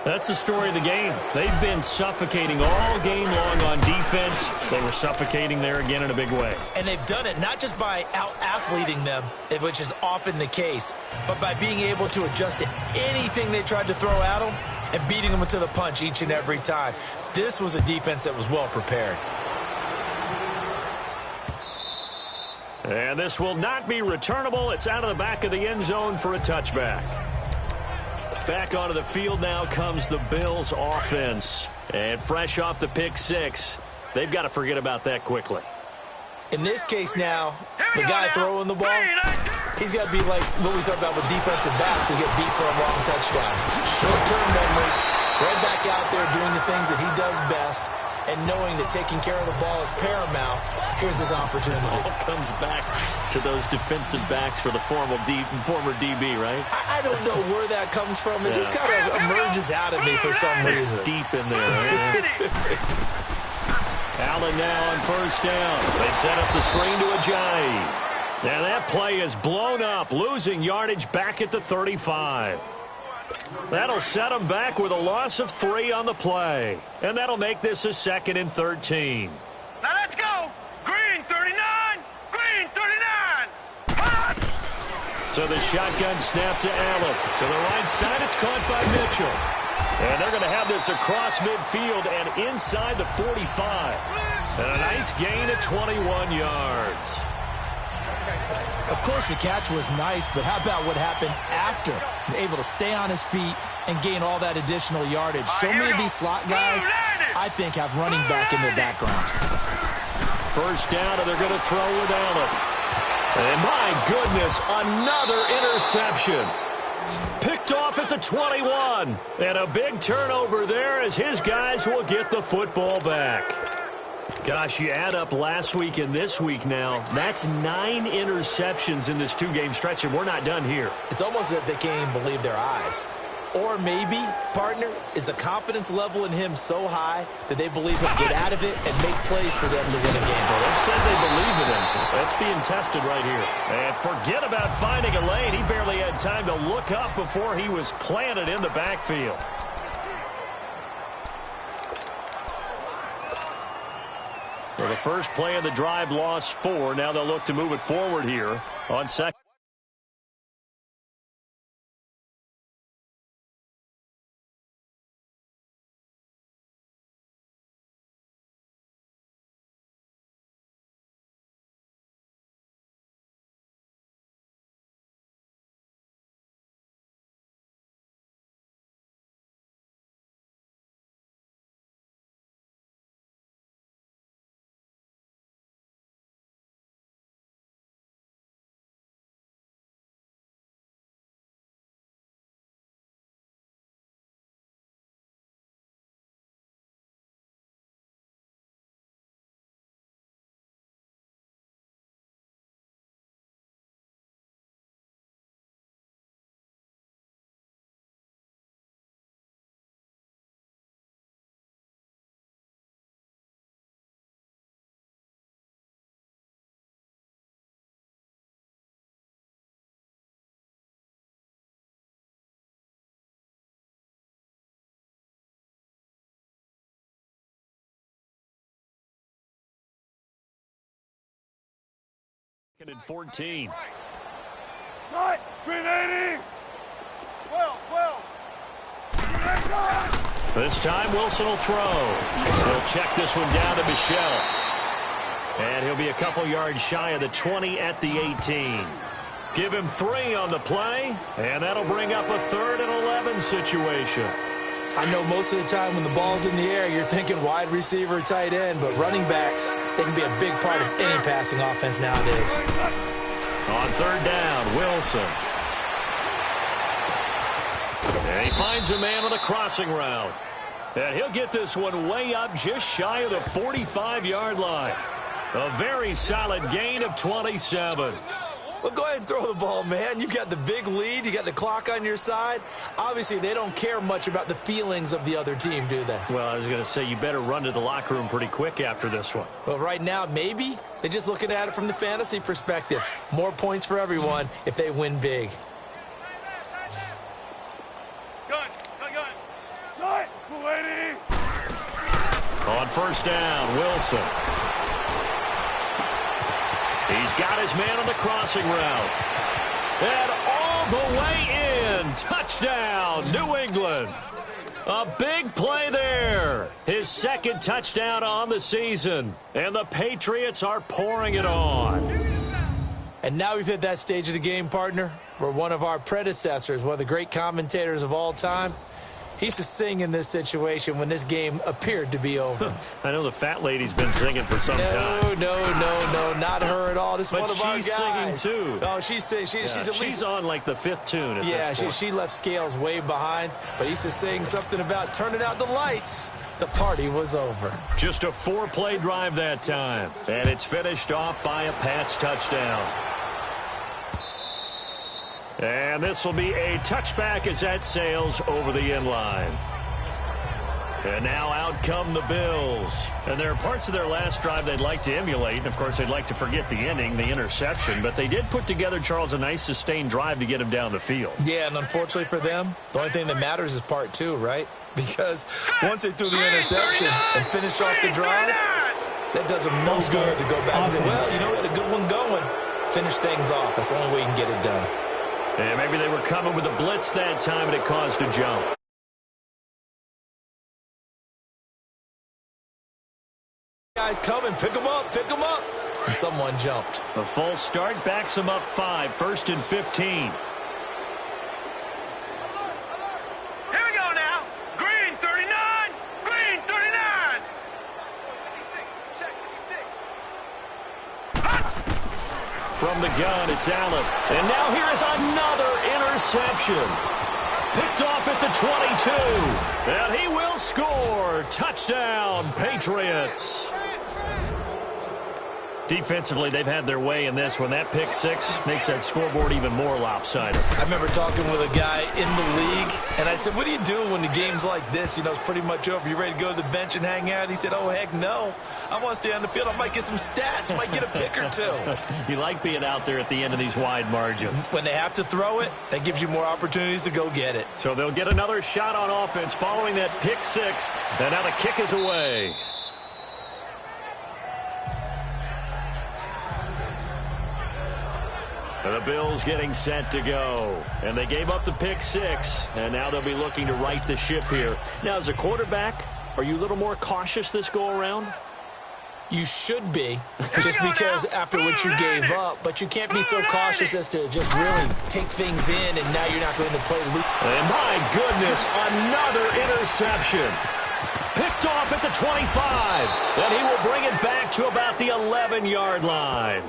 [SPEAKER 2] That's the story of the game. They've been suffocating all game long on defense. They were suffocating there again in a big way.
[SPEAKER 1] And they've done it not just by out-athleting fleeting them, which is often the case. But by being able to adjust to anything they tried to throw at them and beating them to the punch each and every time, this was a defense that was well prepared.
[SPEAKER 2] And this will not be returnable. It's out of the back of the end zone for a touchback. Back onto the field now comes the Bills offense. And fresh off the pick six, they've got to forget about that quickly.
[SPEAKER 1] In this case now, the guy throwing the ball, he's got to be like what we talked about with defensive backs who get beat for a long touchdown. Short-term memory, right back out there doing the things that he does best, and knowing that taking care of the ball is paramount. Here's his opportunity.
[SPEAKER 2] All comes back to those defensive backs for the former DB, right?
[SPEAKER 1] I don't know where that comes from. It just kind of emerges out of me for some reason.
[SPEAKER 2] It's deep in there, right? Allen now on first down. They set up the screen to Ajayi. And that play is blown up, losing yardage back at the 35. That'll set them back with a loss of 3 on the play. And that'll make this a 2nd and 13.
[SPEAKER 4] Now let's go. Green 39. Green 39.
[SPEAKER 2] So the shotgun snap to Allen. To the right side, it's caught by Mitchell. And they're going to have this across midfield and inside the 45. And a nice gain of 21 yards.
[SPEAKER 1] Of course, the catch was nice, but how about what happened after? Able to stay on his feet and gain all that additional yardage. So many of these slot guys, I think, have running back in their background.
[SPEAKER 2] First down, and they're going to throw with Allen. And my goodness, another interception. Picked off at the 21. And a big turnover there as his guys will get the football back. Gosh, you add up last week and this week now, that's 9 interceptions in this 2-game stretch, and we're not done here.
[SPEAKER 1] It's almost as if they can't even believe their eyes. Or maybe, partner, is the confidence level in him so high that they believe he'll get out of it and make plays for them to win a game.
[SPEAKER 2] Well, they've said they believe in him. That's being tested right here. And forget about finding a lane. He barely had time to look up before he was planted in the backfield. For the first play of the drive, lost 4. Now they'll look to move it forward here on second. And 14.
[SPEAKER 4] Green 80. 12.
[SPEAKER 2] This time Wilson will throw. He'll check this one down to Michel. And he'll be a couple yards shy of the 20 at the 18. Give him 3 on the play, and that'll bring up a 3rd and 11 situation.
[SPEAKER 1] I know most of the time when the ball's in the air, you're thinking wide receiver, tight end, but running backs, they can be a big part of any passing offense nowadays.
[SPEAKER 2] On 3rd down, Wilson. And he finds a man on the crossing route. And he'll get this one way up just shy of the 45-yard line. A very solid gain of 27.
[SPEAKER 1] Well, go ahead and throw the ball, man. You got the big lead. You got the clock on your side. Obviously, they don't care much about the feelings of the other team, do they?
[SPEAKER 2] Well, I was going to say, you better run to the locker room pretty quick after this one.
[SPEAKER 1] Well, right now, maybe. They're just looking at it from the fantasy perspective. More points for everyone if they win big.
[SPEAKER 4] Gun. Shot. 280.
[SPEAKER 2] On 1st down, Wilson. He's got his man on the crossing route. And all the way in. Touchdown, New England. A big play there. His second touchdown on the season. And the Patriots are pouring it on.
[SPEAKER 1] And now we've hit that stage of the game, partner, where one of our predecessors, one of the great commentators of all time, he used to sing in this situation when this game appeared to be over.
[SPEAKER 2] I know the fat lady's been singing for some time.
[SPEAKER 1] No, not her at all. This is one of our guys.
[SPEAKER 2] But she's singing, too.
[SPEAKER 1] Oh, she's singing. She's
[SPEAKER 2] on, like, the fifth tune at this point.
[SPEAKER 1] She left Scales way behind, but he used to sing something about turning out the lights. The party was over.
[SPEAKER 2] Just a 4-play drive that time. And it's finished off by a Pats touchdown. And this will be a touchback as that sails over the end line. And now out come the Bills. And there are parts of their last drive they'd like to emulate. And, of course, they'd like to forget the ending, the interception. But they did put together, Charles, a nice sustained drive to get him down the field.
[SPEAKER 1] Yeah, and unfortunately for them, the only thing that matters is part 2, right? Because once they threw the interception and finished off the drive, that does them no good to go back and say, well, you know, we had a good one going. Finish things off. That's the only way you can get it done.
[SPEAKER 2] And maybe they were coming with a blitz that time, and it caused a jump.
[SPEAKER 1] Guys coming, pick them up. And someone jumped.
[SPEAKER 2] A false start backs them up 5, 1st and 15.
[SPEAKER 4] Here we go now. Green 39. Green 39.
[SPEAKER 2] From the gun, it's Allen. And now here is another interception. Picked off at the 22. And he will score. Touchdown, Patriots. Defensively, they've had their way in this one. That pick 6 makes that scoreboard even more lopsided.
[SPEAKER 1] I remember talking with a guy in the league, and I said, what do you do when the game's like this? You know, it's pretty much over. You ready to go to the bench and hang out? He said, oh, heck no. I want to stay on the field. I might get some stats. Might get a pick or 2.
[SPEAKER 2] You like being out there at the end of these wide margins.
[SPEAKER 1] When they have to throw it, that gives you more opportunities to go get it.
[SPEAKER 2] So they'll get another shot on offense following that pick 6. And now the kick is away. And the Bills getting set to go. And they gave up the pick 6. And now they'll be looking to right the ship here. Now, as a quarterback, are you a little more cautious this go-around?
[SPEAKER 1] You should be, just because after what you gave up. But you can't be so cautious as to just really take things in, and now you're not going to play loop.
[SPEAKER 2] And my goodness, another interception. Picked off at the 25. And he will bring it back to about the 11-yard line.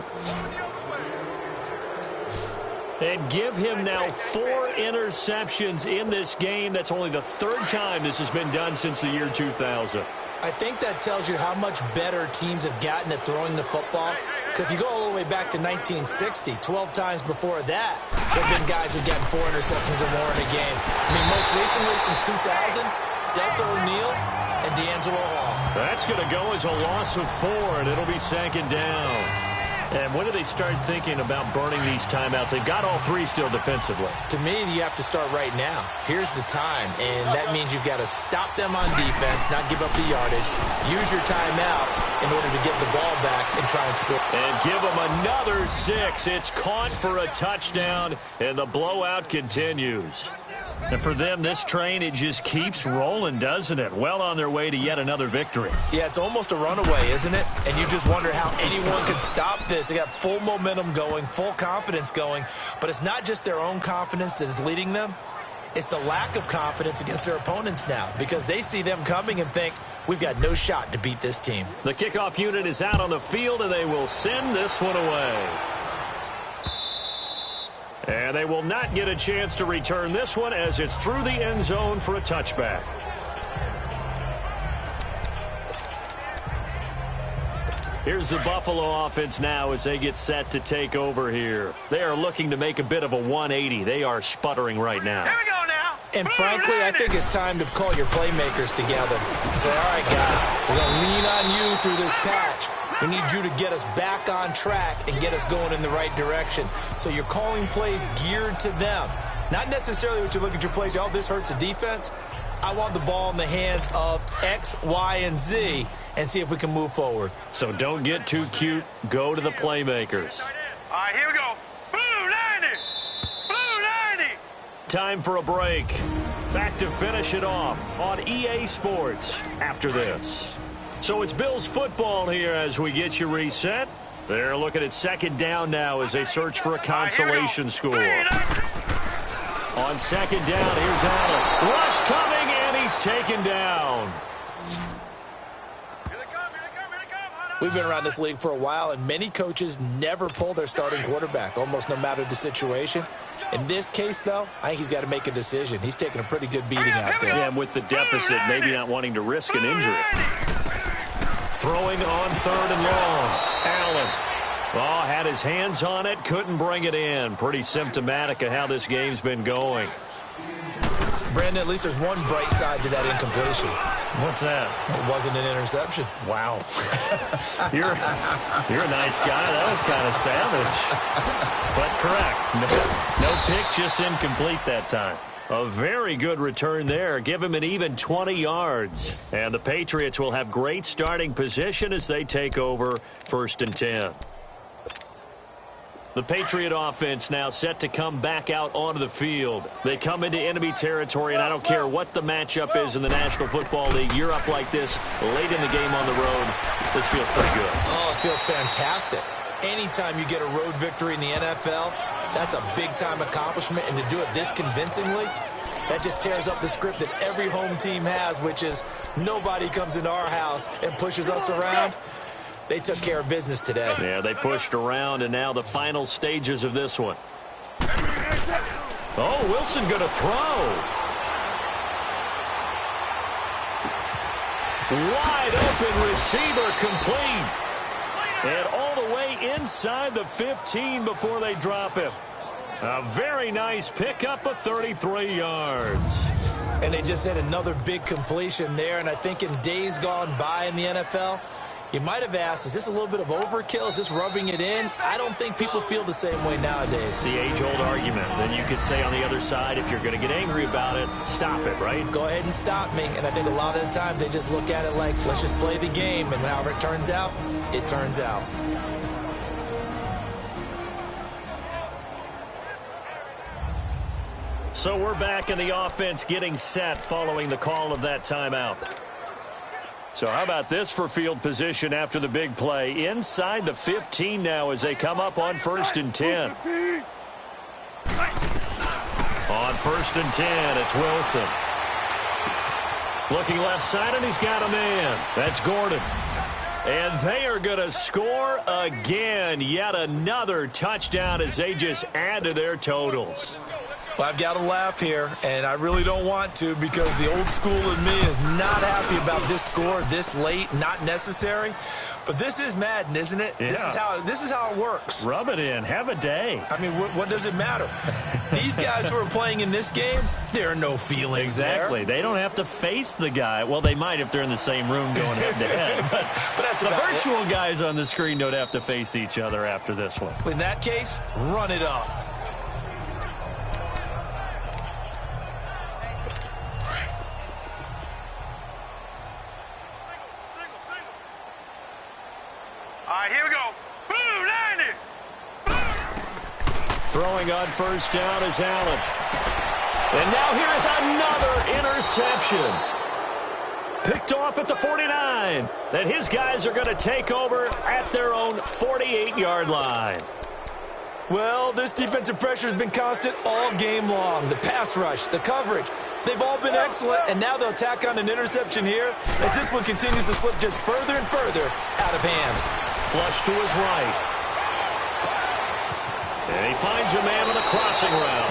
[SPEAKER 2] And give him now 4 interceptions in this game. That's only the 3rd time this has been done since the year 2000.
[SPEAKER 1] I think that tells you how much better teams have gotten at throwing the football. Because if you go all the way back to 1960, 12 times before that, there have been guys who've gotten 4 interceptions or more in a game. I mean, most recently since 2000, Delta O'Neal and D'Angelo Hall.
[SPEAKER 2] That's going to go as a loss of 4, and it'll be 2nd down. And when do they start thinking about burning these timeouts? They've got all 3 still defensively.
[SPEAKER 1] To me, you have to start right now. Here's the time, and that means you've got to stop them on defense, not give up the yardage, use your timeouts in order to get the ball back and try and score.
[SPEAKER 2] And give them another 6. It's caught for a touchdown, and the blowout continues. And for them, this train, it just keeps rolling, doesn't it? Well on their way to yet another victory.
[SPEAKER 1] Yeah, it's almost a runaway, isn't it? And you just wonder how anyone could stop this. They got full momentum going, full confidence going. But it's not just their own confidence that is leading them. It's the lack of confidence against their opponents now, because they see them coming and think, we've got no shot to beat this team.
[SPEAKER 2] The kickoff unit is out on the field, and they will send this one away. And they will not get a chance to return this one as it's through the end zone for a touchback. Here's the Buffalo offense now as they get set to take over here. They are looking to make a bit of a 180. They are sputtering right now.
[SPEAKER 4] Here we go now.
[SPEAKER 1] And frankly, I think it's time to call your playmakers together and say, all right, guys, we're going to lean on you through this patch. We need you to get us back on track and get us going in the right direction. So you're calling plays geared to them. Not necessarily what you look at your plays, oh, this hurts the defense. I want the ball in the hands of X, Y, and Z and see if we can move forward.
[SPEAKER 2] So don't get too cute. Go to the playmakers.
[SPEAKER 4] All right, here we go. Blue 90. Blue 90.
[SPEAKER 2] Time for a break. Back to finish it off on EA Sports after this. So it's Bills football here as we get you reset. They're looking at second down now as they search for a consolation score. On second down, here's Allen. Rush coming, and he's taken down.
[SPEAKER 1] We've been around this league for a while, and many coaches never pull their starting quarterback, almost no matter the situation. In this case, though, I think he's got to make a decision. He's taking a pretty good beating out there.
[SPEAKER 2] Yeah, and with the deficit, maybe not wanting to risk an injury. Throwing on third and long. Allen. Oh, had his hands on it, couldn't bring it in. Pretty symptomatic of how this game's been going.
[SPEAKER 1] Brandon, at least there's one bright side to that incompletion.
[SPEAKER 2] What's that?
[SPEAKER 1] It wasn't an interception.
[SPEAKER 2] Wow. You're a nice guy. That was kind of savage. But correct. No pick, just incomplete that time. A very good return there. Give him an even 20 yards. And the Patriots will have great starting position as they take over 1st and 10. The Patriot offense now set to come back out onto the field. They come into enemy territory, and I don't care what the matchup is in the National Football League. You're up like this late in the game on the road. This feels pretty good.
[SPEAKER 1] Oh, it feels fantastic. Anytime you get a road victory in the NFL, that's a big-time accomplishment, and to do it this convincingly, that just tears up the script that every home team has, which is nobody comes into our house and pushes us around. They took care of business today.
[SPEAKER 2] Yeah, they pushed around, and now the final stages of this one. Oh, Wilson going to throw. Wide open receiver complete. And all the way inside the 15 before they drop him. A very nice pickup of 33 yards.
[SPEAKER 1] And they just had another big completion there, and I think in days gone by in the NFL, you might have asked, is this a little bit of overkill? Is this rubbing it in? I don't think people feel the same way nowadays.
[SPEAKER 2] The age-old argument. Then you could say on the other side, if you're going to get angry about it, stop it, right?
[SPEAKER 1] Go ahead and stop me. And I think a lot of the times they just look at it like, let's just play the game. And however it turns out, it turns out.
[SPEAKER 2] So we're back in the offense getting set following the call of that timeout. So how about this for field position after the big play? Inside the 15 now as they come up on 1st and 10. On 1st and 10, it's Wilson. Looking left side, and he's got a man. That's Gordon. And they are going to score again. Yet another touchdown as they just add to their totals.
[SPEAKER 1] Well, I've got to laugh here, and I really don't want to because the old school in me is not happy about this score this late, not necessary. But this is Madden, isn't it?
[SPEAKER 2] Yeah.
[SPEAKER 1] This is how it works.
[SPEAKER 2] Rub it in. Have a day.
[SPEAKER 1] I mean, what does it matter? These guys who are playing in this game, there are no feelings
[SPEAKER 2] exactly.
[SPEAKER 1] there.
[SPEAKER 2] They don't have to face the guy. Well, they might if they're in the same room going head-to-head.
[SPEAKER 1] But that's
[SPEAKER 2] the
[SPEAKER 1] about
[SPEAKER 2] virtual
[SPEAKER 1] it.
[SPEAKER 2] guys on the screen don't have to face each other after this one.
[SPEAKER 1] In that case, run it up.
[SPEAKER 4] All right, here we go. Blue 90.
[SPEAKER 2] Throwing on 1st down is Allen. And now here is another interception. Picked off at the 49. Then his guys are going to take over at their own 48-yard line.
[SPEAKER 1] Well, this defensive pressure has been constant all game long. The pass rush, the coverage, they've all been excellent, and now they'll tack on an interception here as this one continues to slip just further and further out of hand.
[SPEAKER 2] Flush to his right. And he finds a man on a crossing route.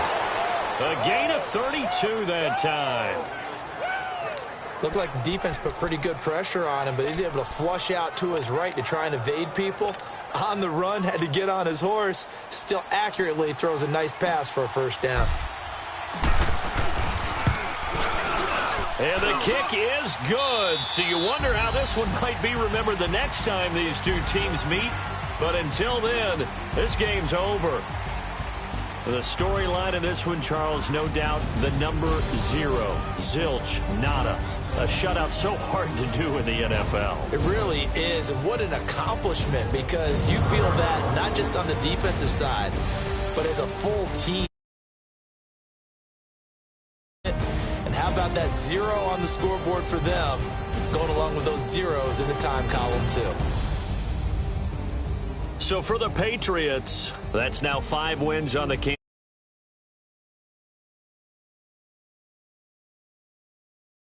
[SPEAKER 2] A gain of 32 that time.
[SPEAKER 1] Looked like the defense put pretty good pressure on him, but he's able to flush out to his right to try and evade people. On the run, had to get on his horse. Still accurately throws a nice pass for a 1st down.
[SPEAKER 2] And the kick is good. So you wonder how this one might be remembered the next time these two teams meet. But until then, this game's over. The storyline in this one, Charles, no doubt the number 0. Zilch, nada. A shutout so hard to do in the NFL.
[SPEAKER 1] It really is, and what an accomplishment, because you feel that not just on the defensive side, but as a full team. And how about that 0 on the scoreboard for them, going along with those zeros in the time column too.
[SPEAKER 2] So for the Patriots, that's now 5 wins on the